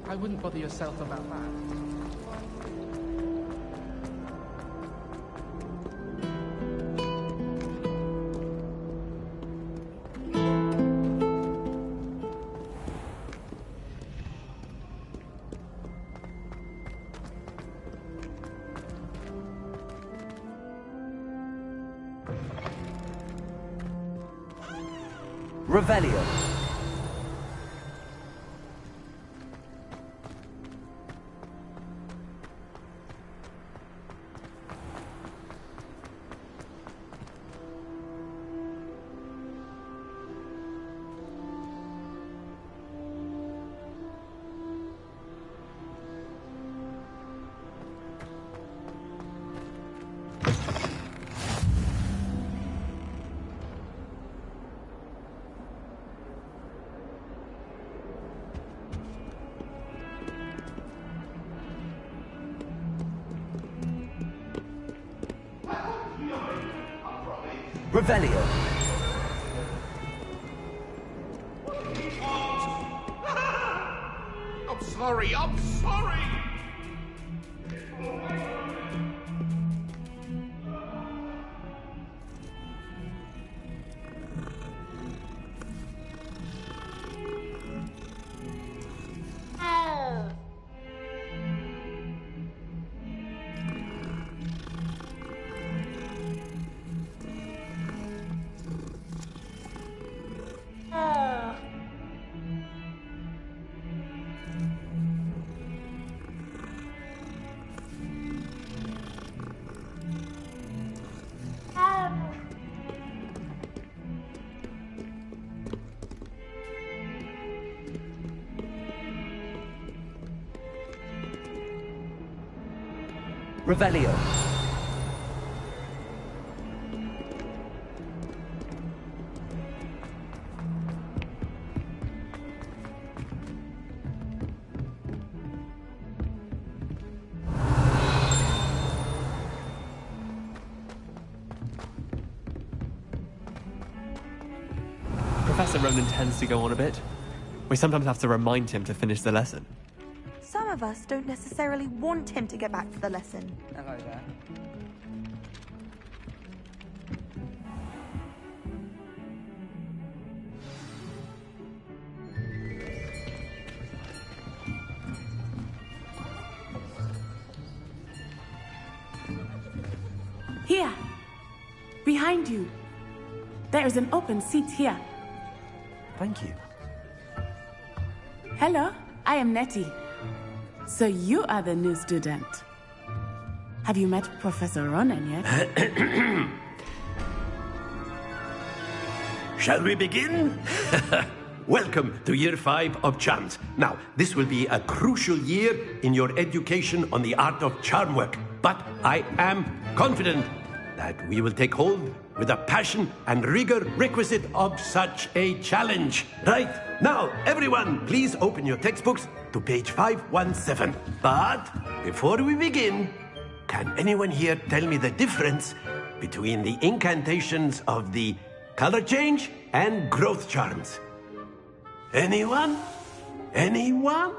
I wouldn't bother yourself about that. Revelio. Revelio. I'm sorry, I'm sorry! Revelio. Professor Ronan tends to go on a bit. We sometimes have to remind him to finish the lesson. Some of us don't necessarily want him to get back to the lesson. Hello there. Here. Behind you. There is an open seat here. Thank you. Hello, I am Nettie. So you are the new student. Have you met Professor Ronan yet? Shall we begin? Welcome to Year 5 of Charms. Now, this will be a crucial year in your education on the art of charm work. But I am confident that we will take hold with the passion and rigor requisite of such a challenge. Right, now, everyone, please open your textbooks to page 517. But before we begin, can anyone here tell me the difference between the incantations of the color change and growth charms? Anyone? Anyone?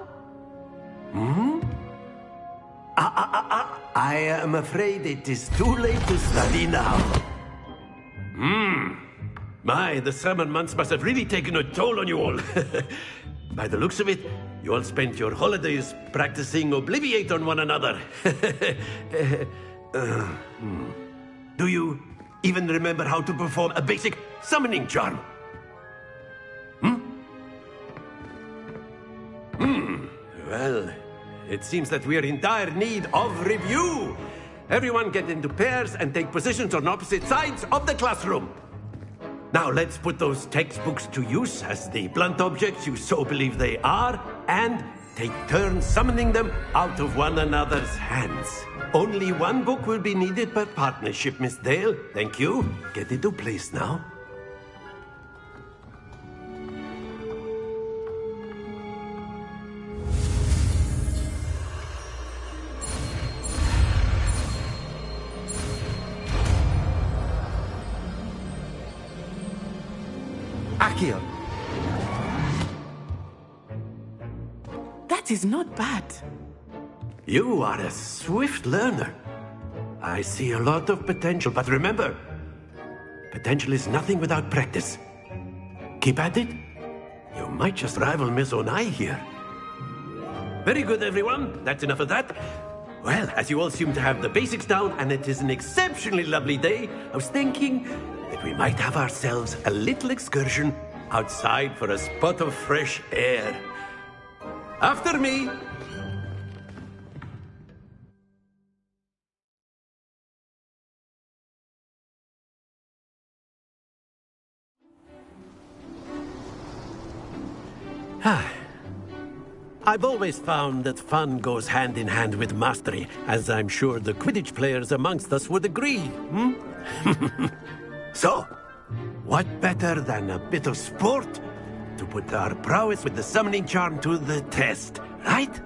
I am afraid it is too late to study now. My, the summer months must have really taken a toll on you all. By the looks of it, you all spent your holidays practicing Obliviate on one another. Do you even remember how to perform a basic summoning charm? Well, it seems that we are in dire need of review. Everyone get into pairs and take positions on opposite sides of the classroom. Now let's put those textbooks to use as the blunt objects you so believe they are, and take turns summoning them out of one another's hands. Only one book will be needed per partnership, Miss Dale. Thank you. Get into place now. Accio. That is not bad. You are a swift learner. I see a lot of potential, but remember, potential is nothing without practice. Keep at it. You might just rival Miss Onai here. Very good, everyone. That's enough of that. Well, as you all seem to have the basics down, and it is an exceptionally lovely day, I was thinking that we might have ourselves a little excursion outside for a spot of fresh air. After me. I've always found that fun goes hand in hand with mastery, as I'm sure the Quidditch players amongst us would agree. So, what better than a bit of sport to put our prowess with the summoning charm to the test, right?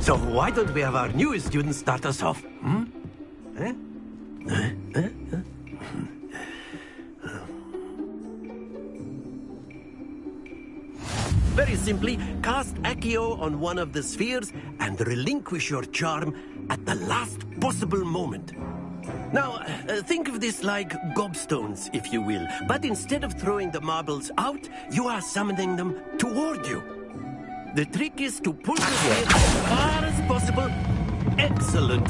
So why don't we have our newest student start us off? Very simply, cast Accio on one of the spheres and relinquish your charm at the last possible moment. Now, think of this like gobstones, if you will. But instead of throwing the marbles out, you are summoning them toward you. The trick is to pull the sphere as far as possible. Excellent.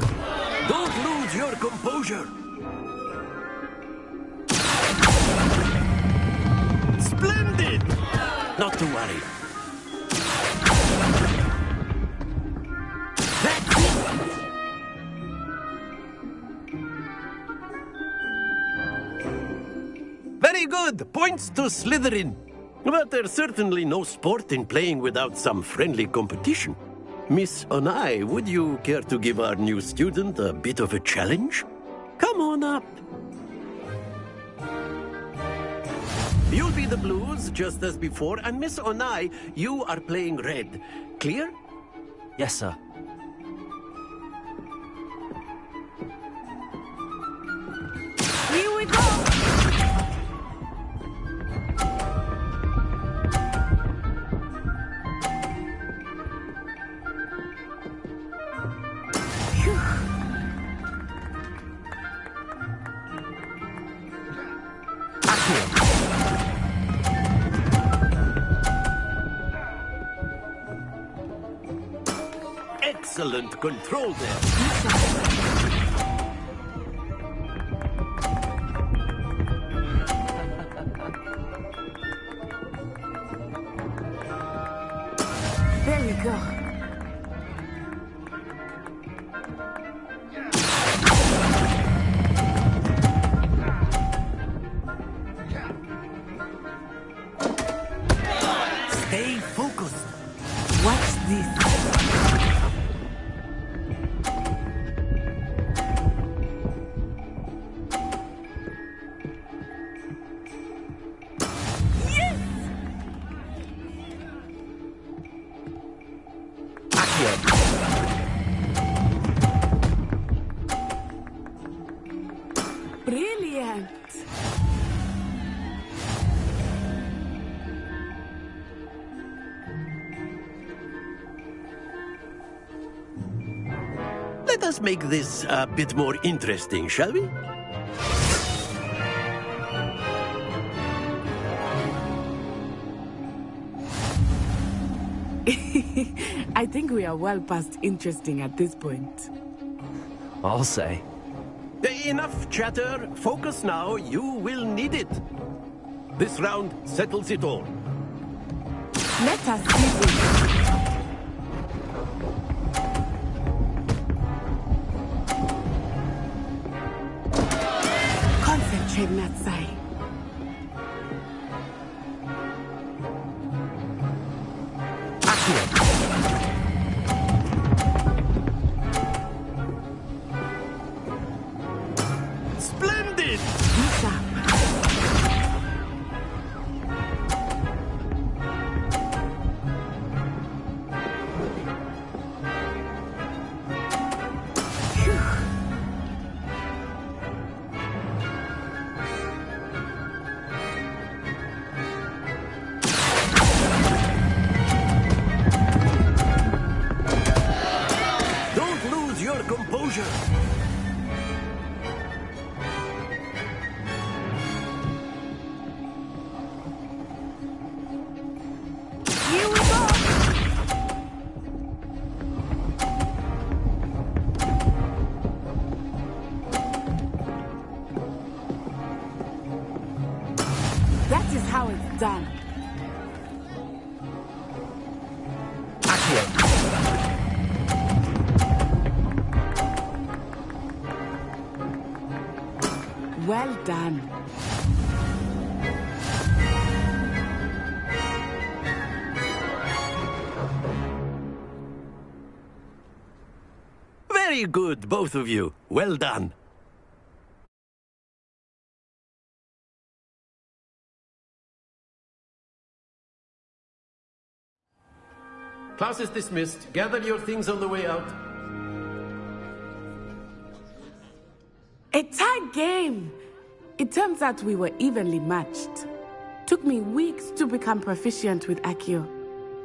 Don't lose your composure. Splendid! Not to worry. That's it! Very good. Points to Slytherin. But there's certainly no sport in playing without some friendly competition. Miss Onai, would you care to give our new student a bit of a challenge? Come on up. You'll be the blues, just as before, and Miss Onai, you are playing red. Clear? Yes, sir. Here we go! Excellent control there. There we go. Stay focused. Watch this. Brilliant! Let us make this a bit more interesting, shall we? I think we are well past interesting at this point. I'll say. Enough chatter. Focus now. You will need it. This round settles it all. Let us see this. Concentrate, Natsai. Splendid! Don't lose your composure. Here we go! That is how it's done. Well done. Very good, both of you. Well done. Class is dismissed. Gather your things on the way out. A tight game. It turns out we were evenly matched. Took me weeks to become proficient with Accio.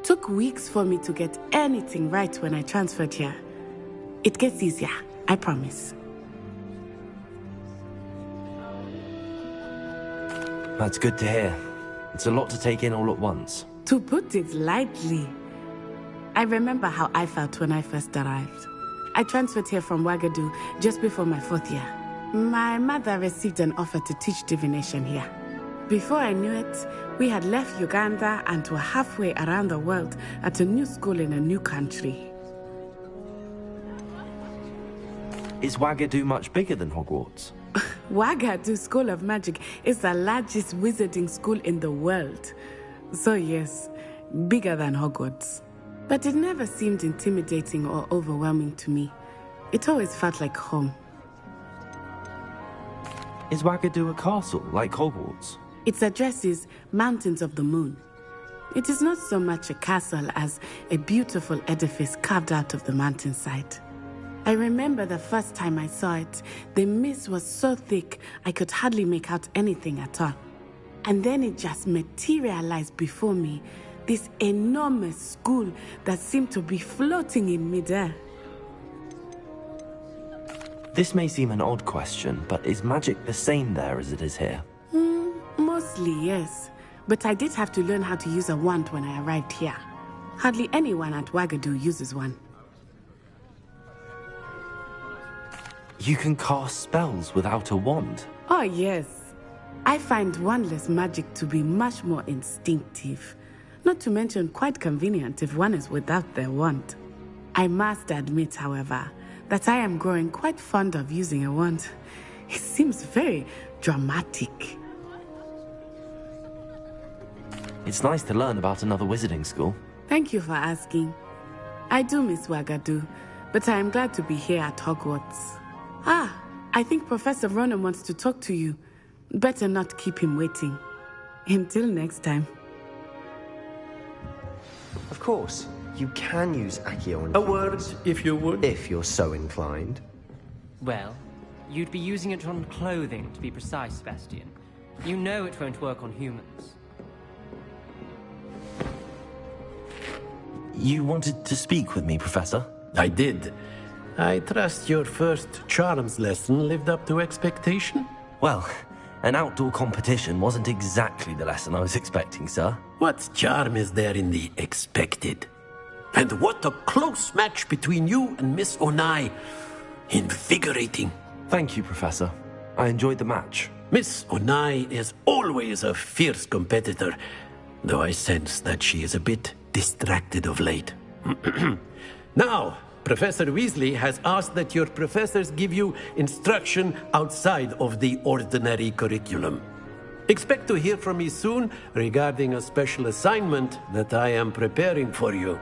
Took weeks for me to get anything right when I transferred here. It gets easier, I promise. That's good to hear. It's a lot to take in all at once. To put it lightly, I remember how I felt when I first arrived. I transferred here from Wagadu just before my 4th year. My mother received an offer to teach divination here. Before I knew it, we had left Uganda and were halfway around the world at a new school in a new country. Is Wagadu much bigger than Hogwarts? Wagadu School of Magic is the largest wizarding school in the world. So yes, bigger than Hogwarts. But it never seemed intimidating or overwhelming to me. It always felt like home. Is Wagadu a castle, like Hogwarts? Its address is Mountains of the Moon. It is not so much a castle as a beautiful edifice carved out of the mountainside. I remember the first time I saw it, the mist was so thick I could hardly make out anything at all. And then it just materialized before me, this enormous school that seemed to be floating in midair. This may seem an odd question, but is magic the same there as it is here? Mostly, yes. But I did have to learn how to use a wand when I arrived here. Hardly anyone at Wagadu uses one. You can cast spells without a wand? Oh, yes. I find wandless magic to be much more instinctive. Not to mention quite convenient if one is without their wand. I must admit, however, that I am growing quite fond of using a wand. It seems very dramatic. It's nice to learn about another wizarding school. Thank you for asking. I do miss Wagadu, but I am glad to be here at Hogwarts. I think Professor Ronan wants to talk to you. Better not keep him waiting. Until next time. Of course, you can use Accio on A word, if you would. If you're so inclined. Well, you'd be using it on clothing, to be precise, Sebastian. You know it won't work on humans. You wanted to speak with me, Professor? I did. I trust your first charms lesson lived up to expectation? Well, an outdoor competition wasn't exactly the lesson I was expecting, sir. What charm is there in the expected? And what a close match between you and Miss Onai. Invigorating. Thank you, Professor. I enjoyed the match. Miss Onai is always a fierce competitor, though I sense that she is a bit distracted of late. Now, Professor Weasley has asked that your professors give you instruction outside of the ordinary curriculum. Expect to hear from me soon regarding a special assignment that I am preparing for you.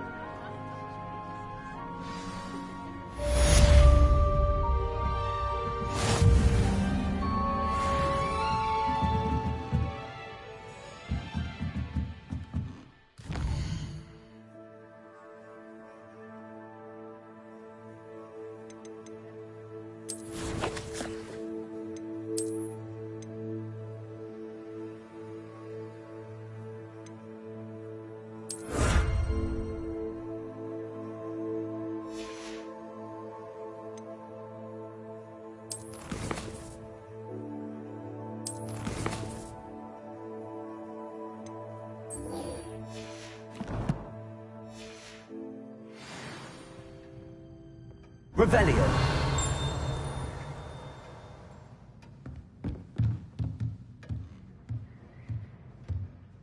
Revelio.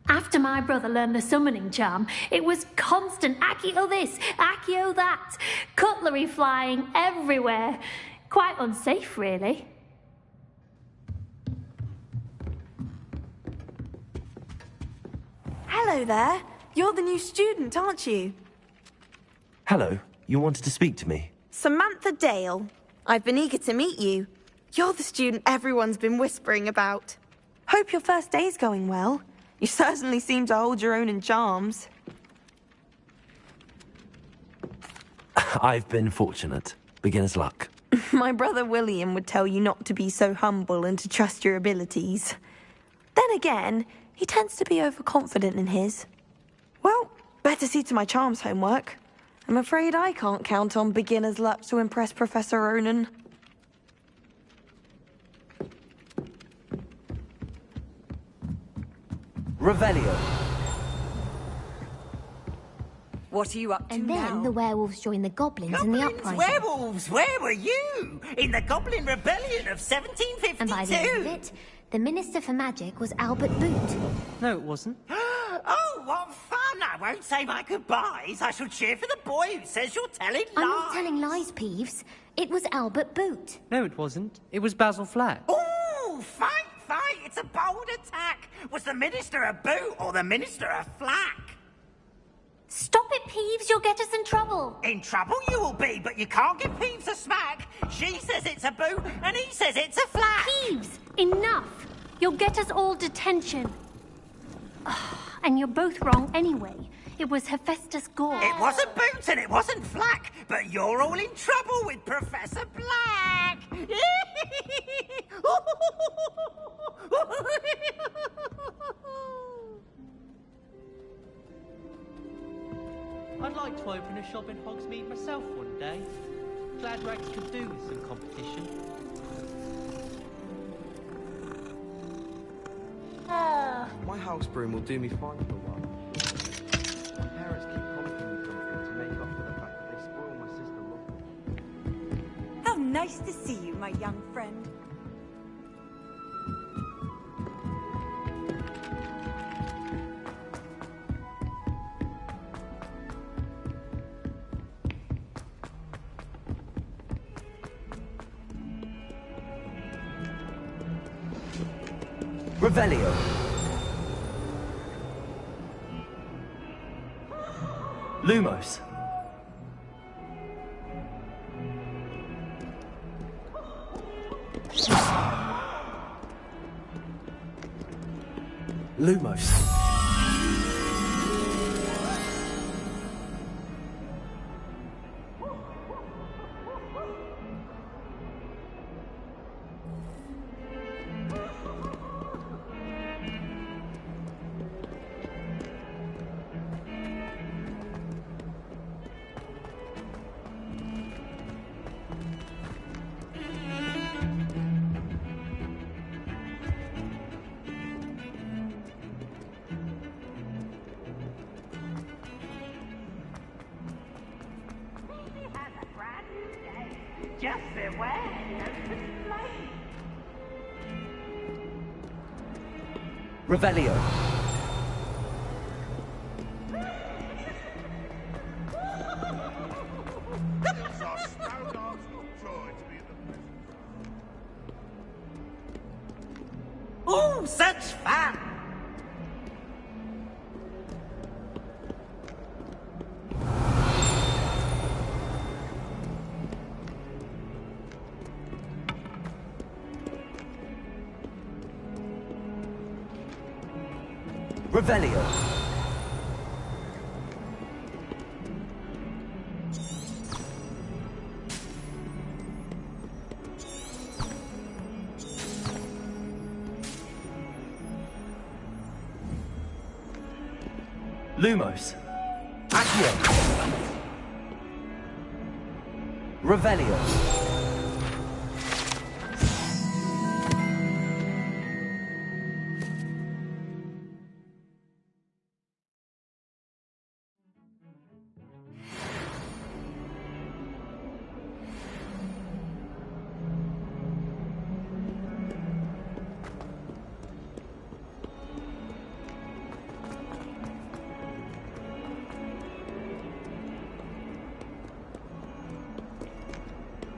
After my brother learned the summoning charm, it was constant Accio this, Accio that, cutlery flying everywhere. Quite unsafe, really. Hello there. You're the new student, aren't you? Hello. You wanted to speak to me? Samantha Dale. I've been eager to meet you. You're the student everyone's been whispering about. Hope your first day's going well. You certainly seem to hold your own in charms. I've been fortunate. Beginner's luck. My brother William would tell you not to be so humble and to trust your abilities. Then again, he tends to be overconfident in his. Well, better see to my charms homework. I'm afraid I can't count on beginner's luck to impress Professor Ronan. Revelio. What are you up to And now? then the werewolves joined the goblins in the uprising. Werewolves, where were you? In the Goblin Rebellion of 1752. And by the end of it, the Minister for Magic was Albert Boot. No, it wasn't. Oh, what fun! I won't say my goodbyes. I shall cheer for the boy who says you're telling lies. I'm not telling lies, Peeves. It was Albert Boot. No, it wasn't. It was Basil Flack. Oh, fight! It's a bold attack. Was the Minister a boot or the Minister a flack? Stop it, Peeves. You'll get us in trouble. In trouble you will be, but you can't give Peeves a smack. She says it's a boot and he says it's a flack. Peeves, enough. You'll get us all detention. And you're both wrong anyway. It was Hephaestus Gore. It wasn't Boots and it wasn't Flack, but you're all in trouble with Professor Black. I'd like to open a shop in Hogsmeade myself one day. Glad Rags could do with some competition. My house broom will do me fine for a while. My parents keep promising me something to make up for the fact that they spoil my sister Lovely. How nice to see you, my young friend. Revelio. Lumos. Lumos. Just beware of the flame. Revelio. It's our stone arsenal joy to be in the presence. Oh, such fun! Revelio. Lumos. Accio. Revelio.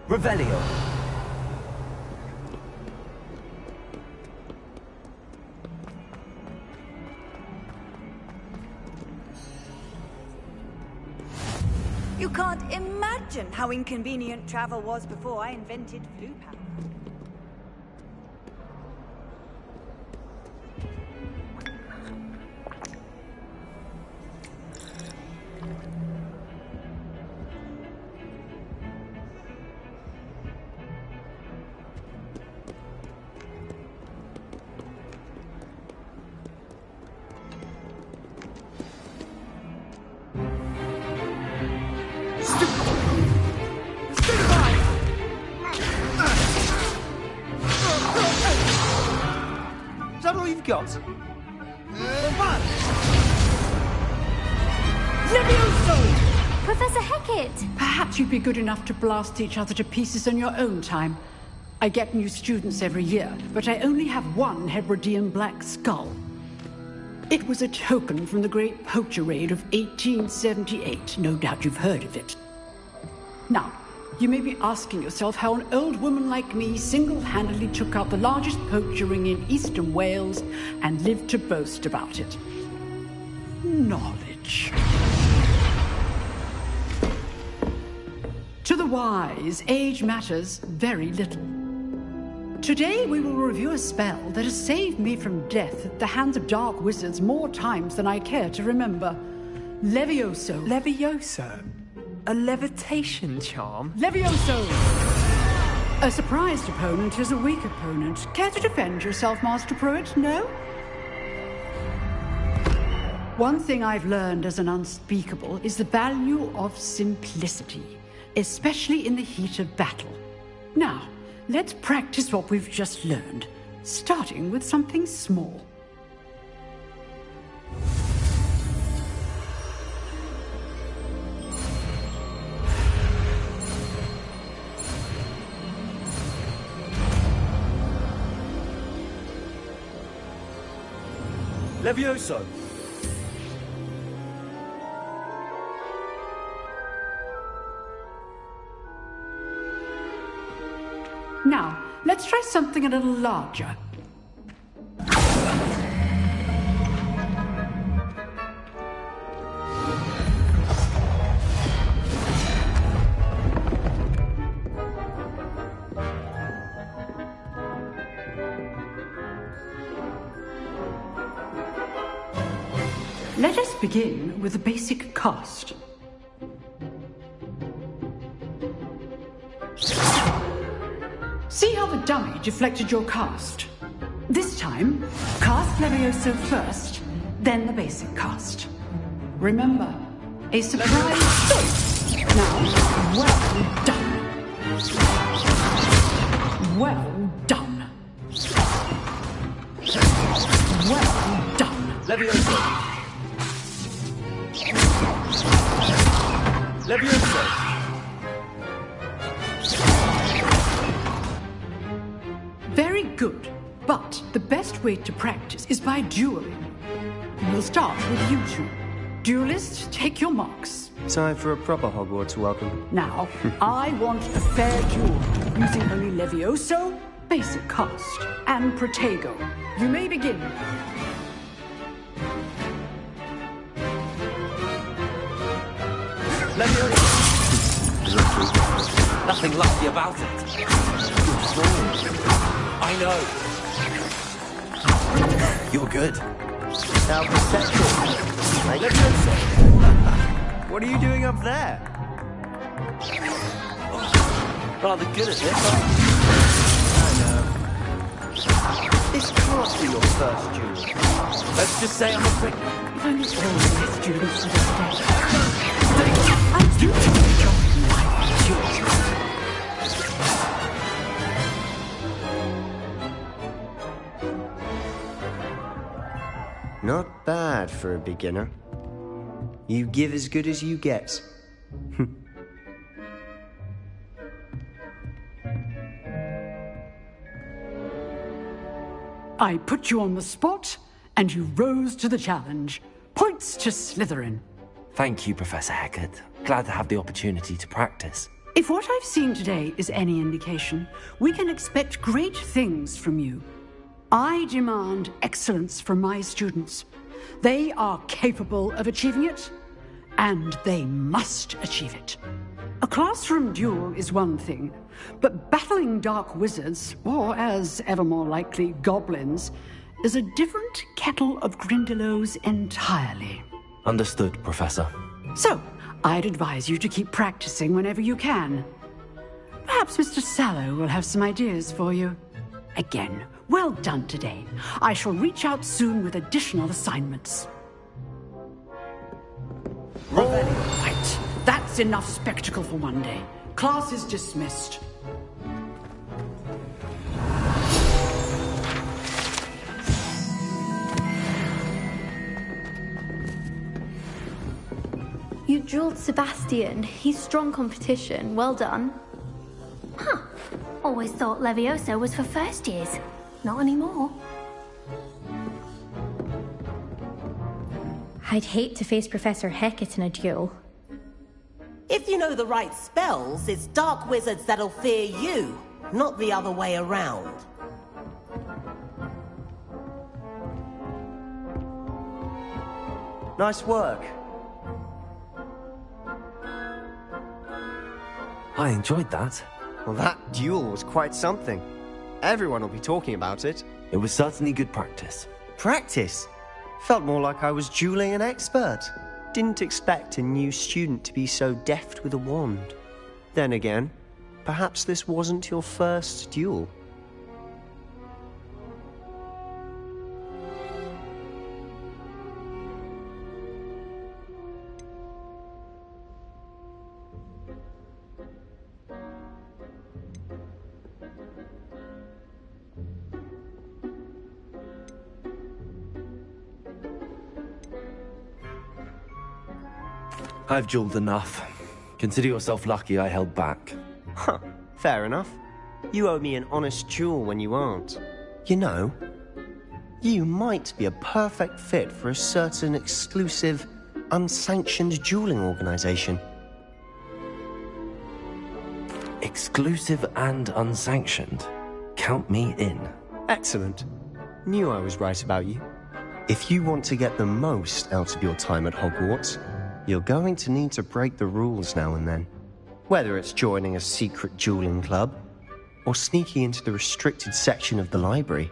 Revelio. You can't imagine how inconvenient travel was before I invented flu power. Is that all you've got? Professor Hecat! Perhaps you'd be good enough to blast each other to pieces on your own time. I get new students every year, but I only have one Hebridean black skull. It was a token from the Great Poacher Raid of 1878. No doubt you've heard of it. Now, you may be asking yourself how an old woman like me single-handedly took out the largest poacher ring in eastern Wales and lived to boast about it. Knowledge. To the wise, age matters very little. Today we will review a spell that has saved me from death at the hands of dark wizards more times than I care to remember. Levioso. Levioso? A levitation charm? Levioso! A surprised opponent is a weak opponent. Care to defend yourself, Master Pruitt? No? One thing I've learned as an unspeakable is the value of simplicity, especially in the heat of battle. Now, let's practice what we've just learned, starting with something small. Levioso! Now, let's try something a little larger. Let us begin with the basic cast. See how the dummy deflected your cast? This time, cast Levioso first, then the basic cast. Remember, a surprise. Now, well done. Well done. Well done. Levioso! Levioso! Very good, but the best way to practice is by dueling. We'll start with you two. Duelists, take your marks. Time for a proper Hogwarts welcome. Now, I want a fair duel, using only Levioso, basic cast, and Protego. You may begin. Nothing lucky about it. I know. You're good. Now, perception. What are you doing up there? Rather good at this. I know. This can't be your first duel. Let's just say I'm a prick. If only all my students understand. I do take a job in life, yours. Not bad for a beginner. You give as good as you get. I put you on the spot, and you rose to the challenge. Points to Slytherin. Thank you, Professor Hecat. Glad to have the opportunity to practice. If what I've seen today is any indication, we can expect great things from you. I demand excellence from my students. They are capable of achieving it, and they must achieve it. A classroom duel is one thing, but battling dark wizards, or as ever more likely, goblins, is a different kettle of Grindylows entirely. Understood, Professor. So, I'd advise you to keep practicing whenever you can. Perhaps Mr. Sallow will have some ideas for you. Again, well done today. I shall reach out soon with additional assignments. All right, that's enough spectacle for one day. Class is dismissed. You dueled Sebastian. He's strong competition. Well done. Huh. Always thought Levioso was for first years. Not anymore. I'd hate to face Professor Hecat in a duel. If you know the right spells, it's dark wizards that'll fear you, not the other way around. Nice work. I enjoyed that. Well, that duel was quite something. Everyone will be talking about it. It was certainly good practice. Practice? Felt more like I was dueling an expert. Didn't expect a new student to be so deft with a wand. Then again, perhaps this wasn't your first duel. I've dueled enough. Consider yourself lucky I held back. Huh, fair enough. You owe me an honest duel when you aren't. You know, you might be a perfect fit for a certain exclusive, unsanctioned dueling organization. Exclusive and unsanctioned? Count me in. Excellent. Knew I was right about you. If you want to get the most out of your time at Hogwarts, you're going to need to break the rules now and then. Whether it's joining a secret dueling club, or sneaking into the restricted section of the library,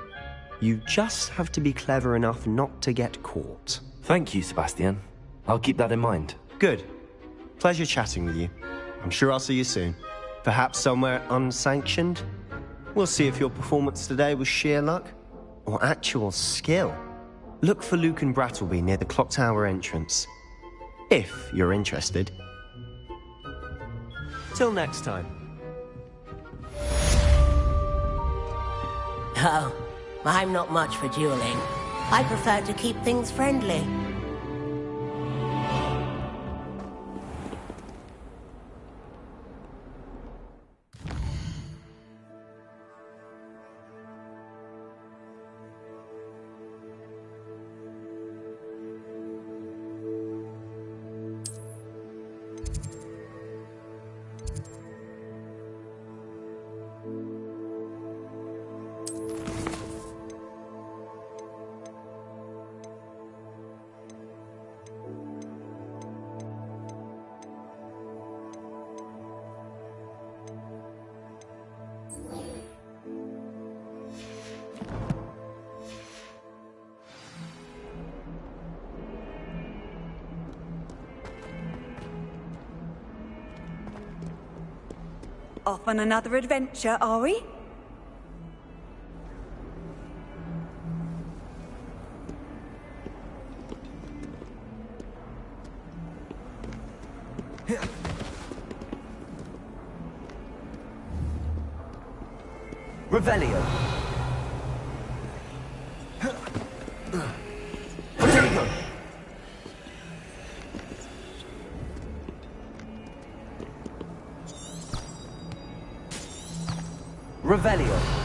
you just have to be clever enough not to get caught. Thank you, Sebastian. I'll keep that in mind. Good. Pleasure chatting with you. I'm sure I'll see you soon. Perhaps somewhere unsanctioned? We'll see if your performance today was sheer luck, or actual skill. Look for Luke and Brattleby near the clock tower entrance. If you're interested. Till next time. Oh, I'm not much for dueling. I prefer to keep things friendly. Off on another adventure, are we? Revelio. Revelio.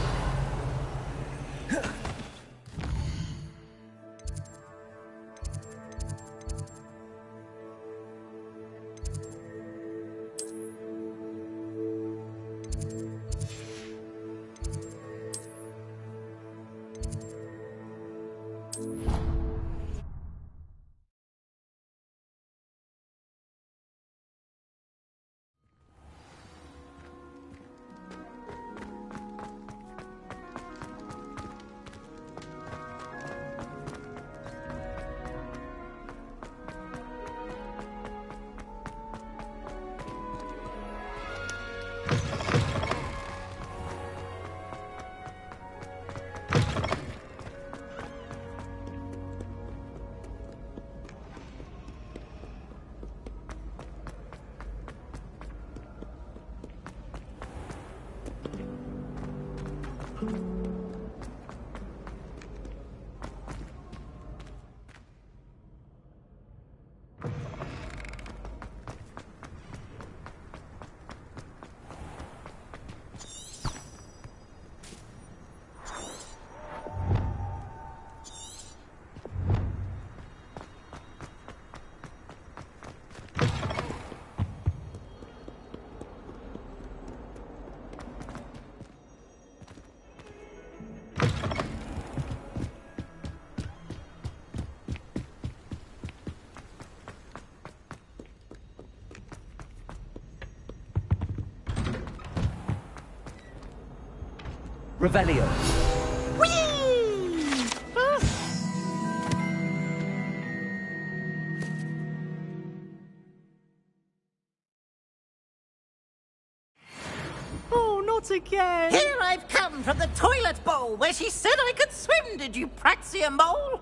Revelio. Oh, not again! Here I've come from the toilet bowl where she said I could swim, did you praxia mole?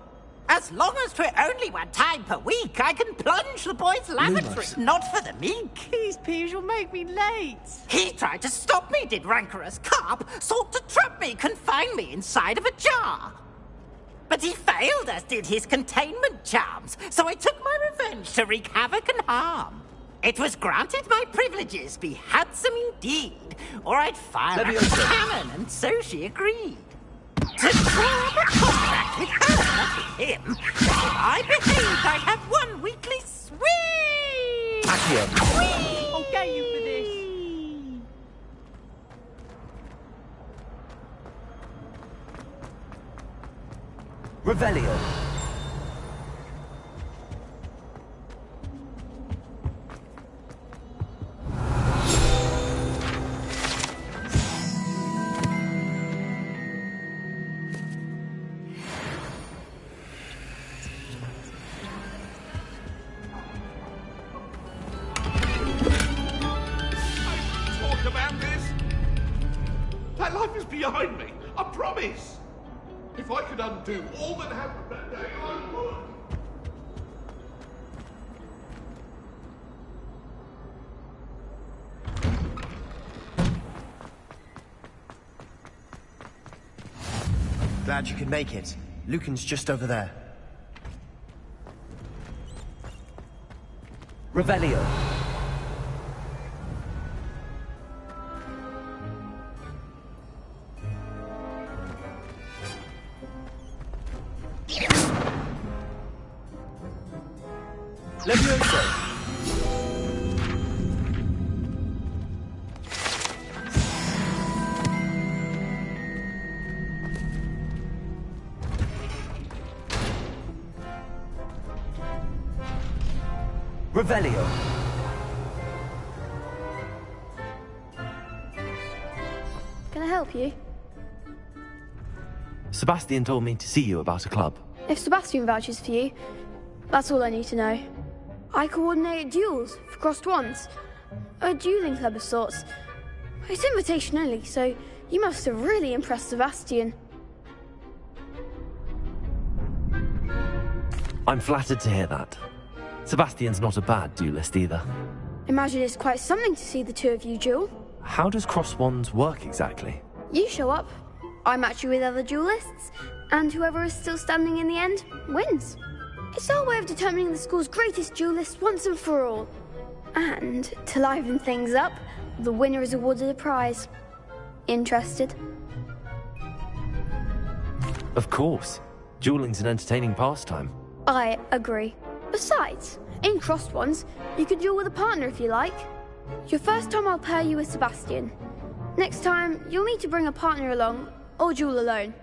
As long as 'twere only one time per week, I can plunge the boy's lavatory, not for the meek. These peas will make me late. He tried to stop me, did rancorous carp, sought to trap me, confine me inside of a jar. But he failed, as did his containment charms, so I took my revenge to wreak havoc and harm. It was granted my privileges be handsome indeed, or I'd fire a cannon, and so she agreed. To draw up a contract with her, not with him. If I behaved, I'd have one weekly swing! Accio. I'll get you for this. Revelio. Talk about this. That life is behind me. I promise. If I could undo all that happened that day, I would. Glad you could make it. Lucan's just over there. Revelio. Levioso. Revelio. Can I help you? Sebastian told me to see you about a club. If Sebastian vouches for you, that's all I need to know. I coordinate duels for crossed wands. A dueling club of sorts. It's invitation only, so you must have really impressed Sebastian. I'm flattered to hear that. Sebastian's not a bad duelist either. Imagine it's quite something to see the two of you duel. How does cross wands work exactly? You show up, I match you with other duelists, and whoever is still standing in the end wins. It's our way of determining the school's greatest duelist once and for all. And to liven things up, the winner is awarded a prize. Interested? Of course. Dueling's an entertaining pastime. I agree. Besides, in crossed ones, you can duel with a partner if you like. Your first time I'll pair you with Sebastian. Next time, you'll need to bring a partner along, or duel alone.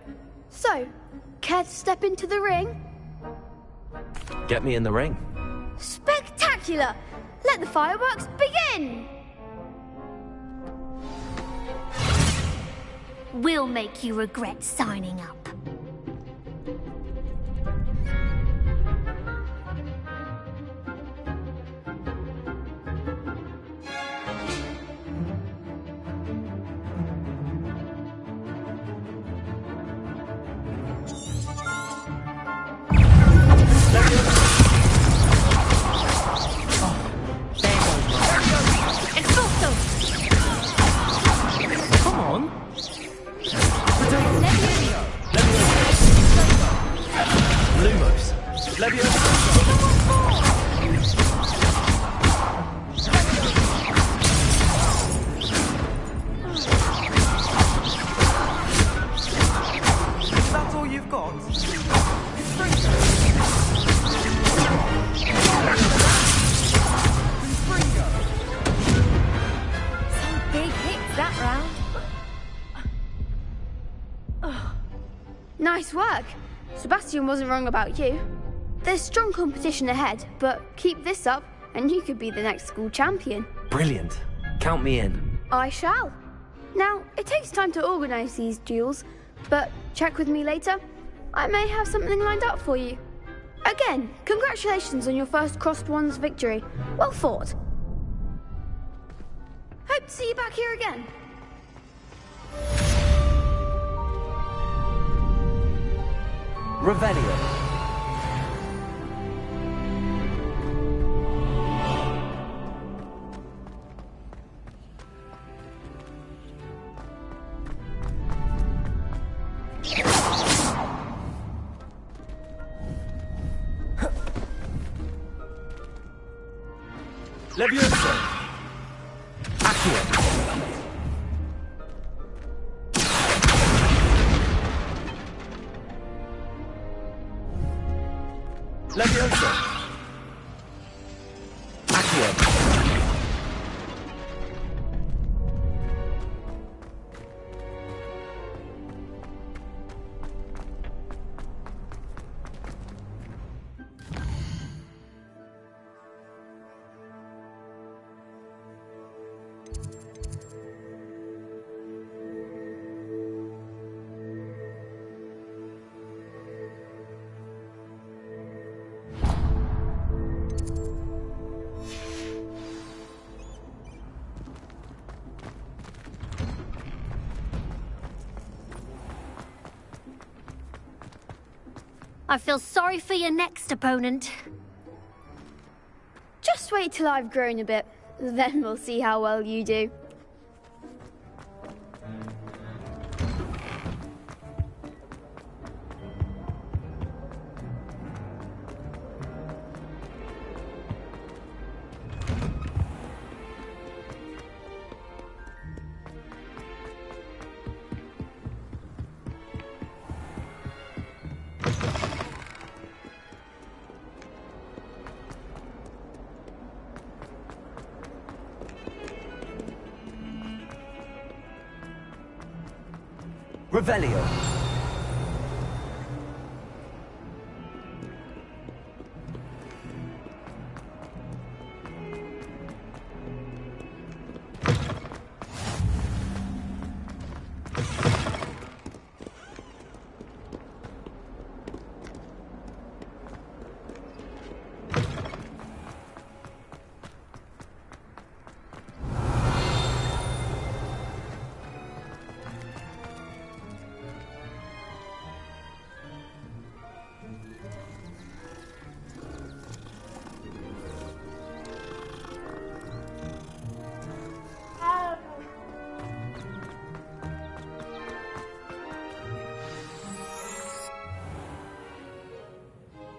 So, care to step into the ring? Get me in the ring. Spectacular! Let the fireworks begin! We'll make you regret signing up. Come on. Lumos. That's all you've got? Some big hits that round. Nice work. Sebastian wasn't wrong about you. There's strong competition ahead, but keep this up and you could be the next school champion. Brilliant. Count me in. I shall. Now, it takes time to organise these duels, but check with me later. I may have something lined up for you. Again, congratulations on your first Crossed Wands victory. Well fought. Hope to see you back here again. Revelio. Levioso! Accio! Levioso! Accio! I feel sorry for your next opponent. Just wait till I've grown a bit, then we'll see how well you do. Revelio.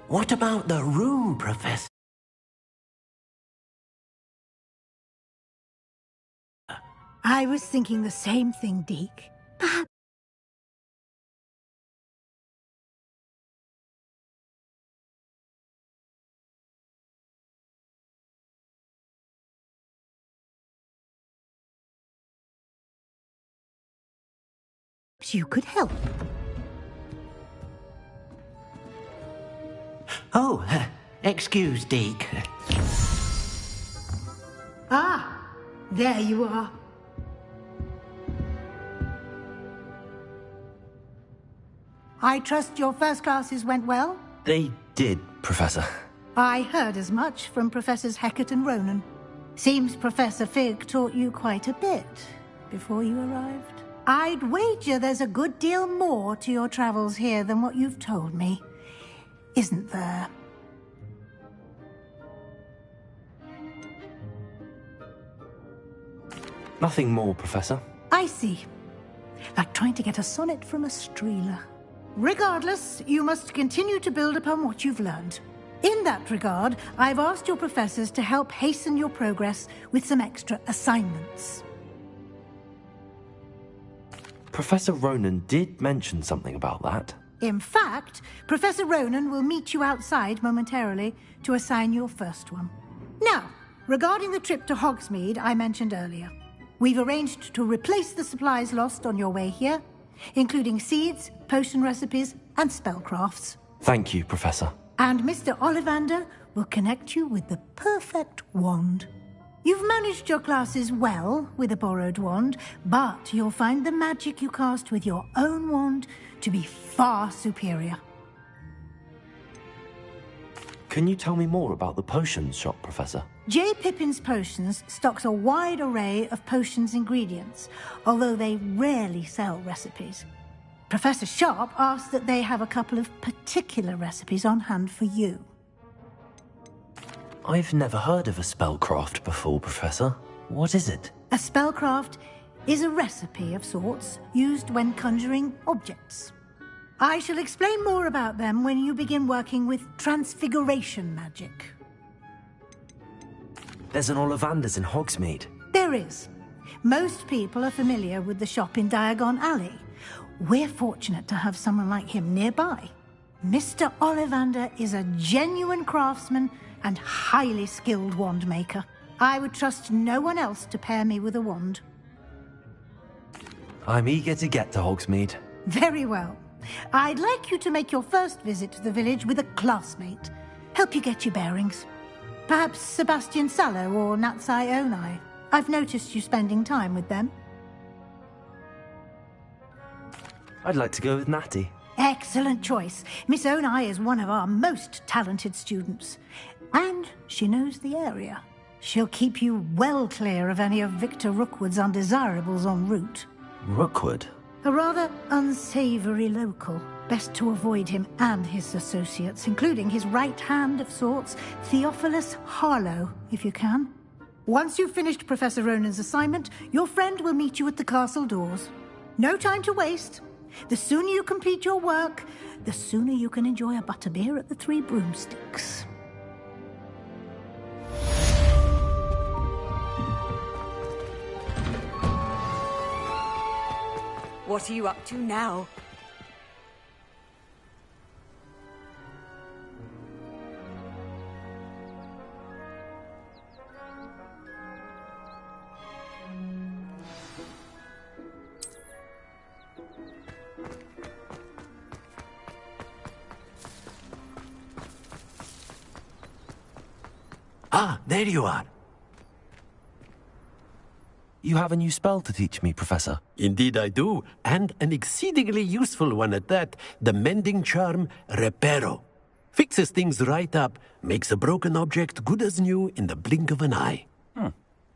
What about the room, Professor? I was thinking the same thing, Deke. Perhaps you could help. Oh, excuse, Deke. Ah, there you are. I trust your first classes went well? They did, Professor. I heard as much from Professors Hecat and Ronan. Seems Professor Fig taught you quite a bit before you arrived. I'd wager there's a good deal more to your travels here than what you've told me. Isn't there? Nothing more, Professor. I see. Like trying to get a sonnet from a streeler. Regardless, you must continue to build upon what you've learned. In that regard, I've asked your professors to help hasten your progress with some extra assignments. Professor Ronan did mention something about that. In fact, Professor Ronan will meet you outside momentarily to assign your first one. Now, regarding the trip to Hogsmeade I mentioned earlier, we've arranged to replace the supplies lost on your way here, including seeds, potion recipes, and spellcrafts. Thank you, Professor. And Mr. Ollivander will connect you with the perfect wand. You've managed your classes well with a borrowed wand, but you'll find the magic you cast with your own wand to be far superior. Can you tell me more about the potions shop, Professor? J. Pippin's Potions stocks a wide array of potions ingredients, although they rarely sell recipes. Professor Sharp asked that they have a couple of particular recipes on hand for you. I've never heard of a spellcraft before, Professor. What is it? A spellcraft is a recipe of sorts used when conjuring objects. I shall explain more about them when you begin working with transfiguration magic. There's an Ollivander's in Hogsmeade. There is. Most people are familiar with the shop in Diagon Alley. We're fortunate to have someone like him nearby. Mr. Ollivander is a genuine craftsman and highly skilled wand maker. I would trust no one else to pair me with a wand. I'm eager to get to Hogsmeade. Very well. I'd like you to make your first visit to the village with a classmate. Help you get your bearings. Perhaps Sebastian Sallow or Natsai Onai. I've noticed you spending time with them. I'd like to go with Natty. Excellent choice. Miss Onai is one of our most talented students. And she knows the area. She'll keep you well clear of any of Victor Rookwood's undesirables en route. Rookwood? A rather unsavory local. Best to avoid him and his associates, including his right hand of sorts, Theophilus Harlow, if you can. Once you've finished Professor Ronan's assignment, your friend will meet you at the castle doors. No time to waste. The sooner you complete your work, the sooner you can enjoy a butterbeer at the Three Broomsticks. What are you up to now? Ah, there you are. You have a new spell to teach me, Professor. Indeed I do, and an exceedingly useful one at that. The mending charm, Reparo. Fixes things right up, makes a broken object good as new in the blink of an eye.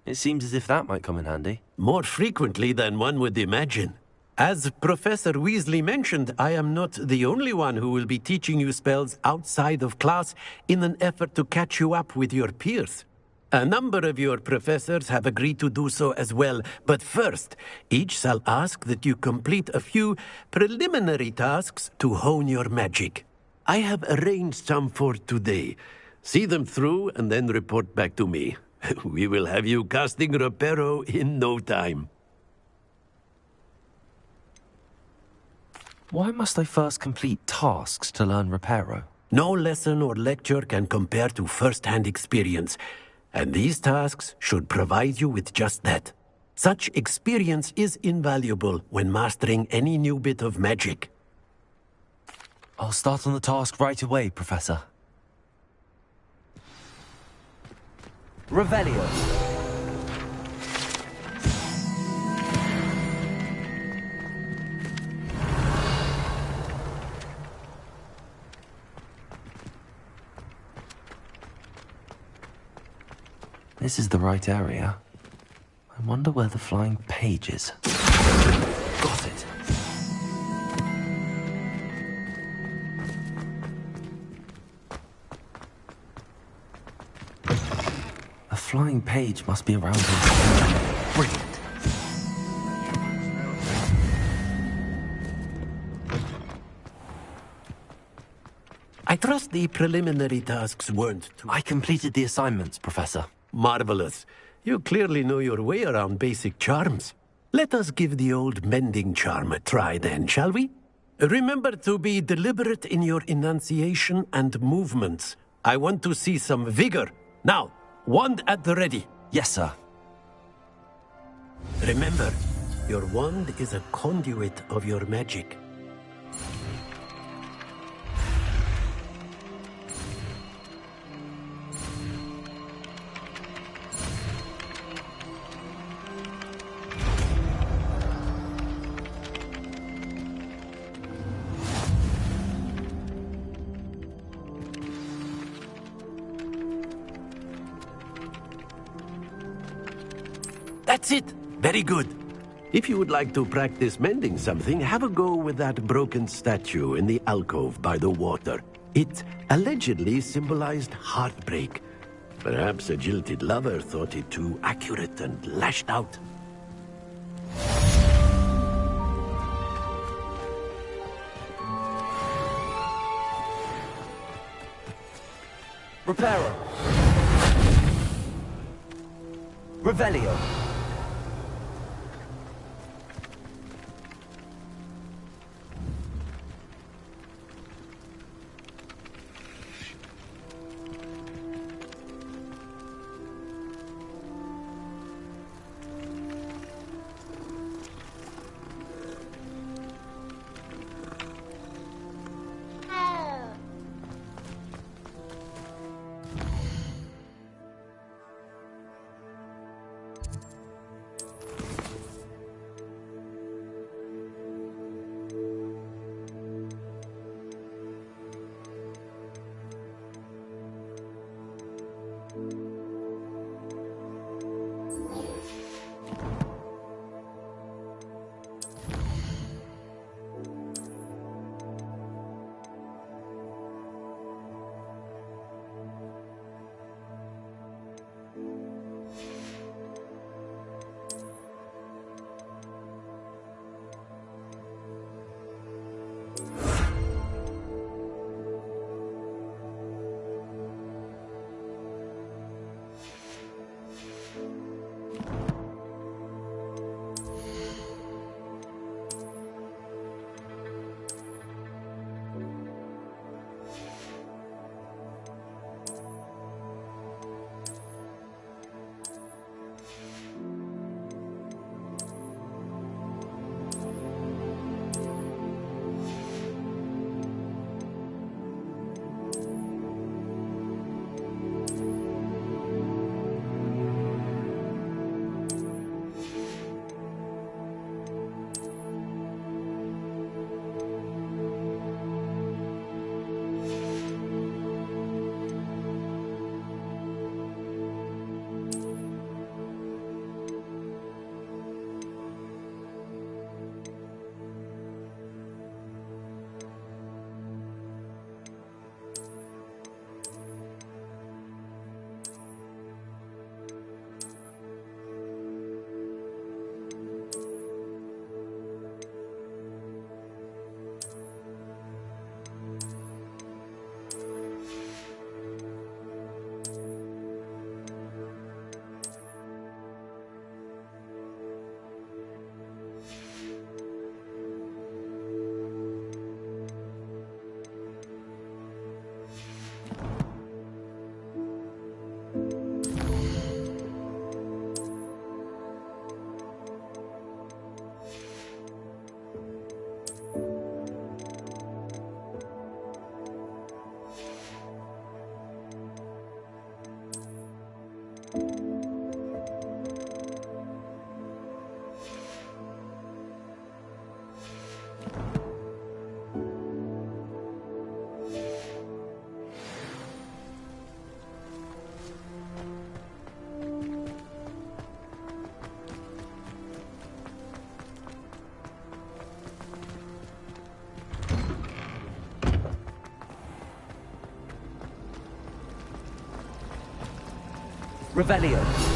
It seems as if that might come in handy. More frequently than one would imagine. As Professor Weasley mentioned, I am not the only one who will be teaching you spells outside of class in an effort to catch you up with your peers. A number of your professors have agreed to do so as well, but first, each shall ask that you complete a few preliminary tasks to hone your magic. I have arranged some for today. See them through and then report back to me. We will have you casting Reparo in no time. Why must I first complete tasks to learn Reparo? No lesson or lecture can compare to first-hand experience. And these tasks should provide you with just that. Such experience is invaluable when mastering any new bit of magic. I'll start on the task right away, Professor. Revelio. This is the right area. I wonder where the flying page is. Got it. A flying page must be around here. Brilliant. I trust the preliminary tasks weren't too... I completed the assignments, Professor. Marvelous. You clearly know your way around basic charms. Let us give the old mending charm a try then, shall we? Remember to be deliberate in your enunciation and movements. I want to see some vigor. Now, wand at the ready. Yes, sir. Remember, your wand is a conduit of your magic. That's it. Very good. If you would like to practice mending something, have a go with that broken statue in the alcove by the water. It allegedly symbolized heartbreak. Perhaps a jilted lover thought it too accurate and lashed out. Reparo. Revelio. Revelio.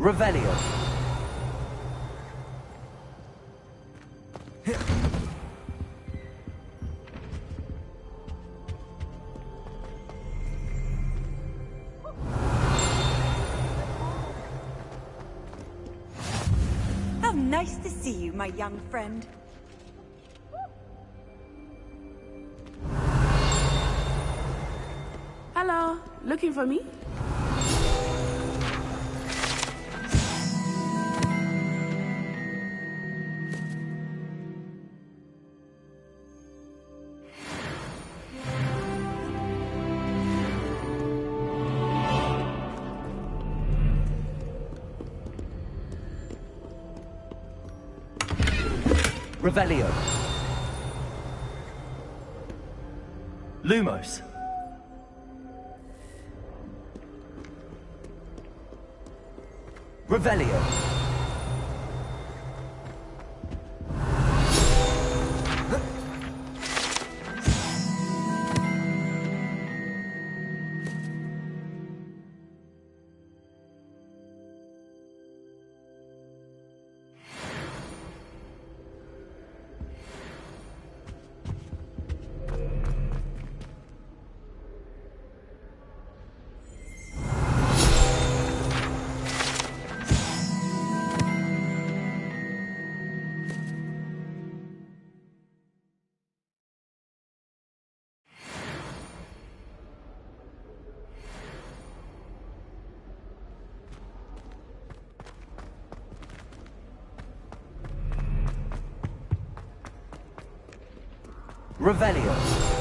Revelio. How nice to see you, my young friend. Hello, looking for me? Revelio. Lumos. Revelio. Revelio.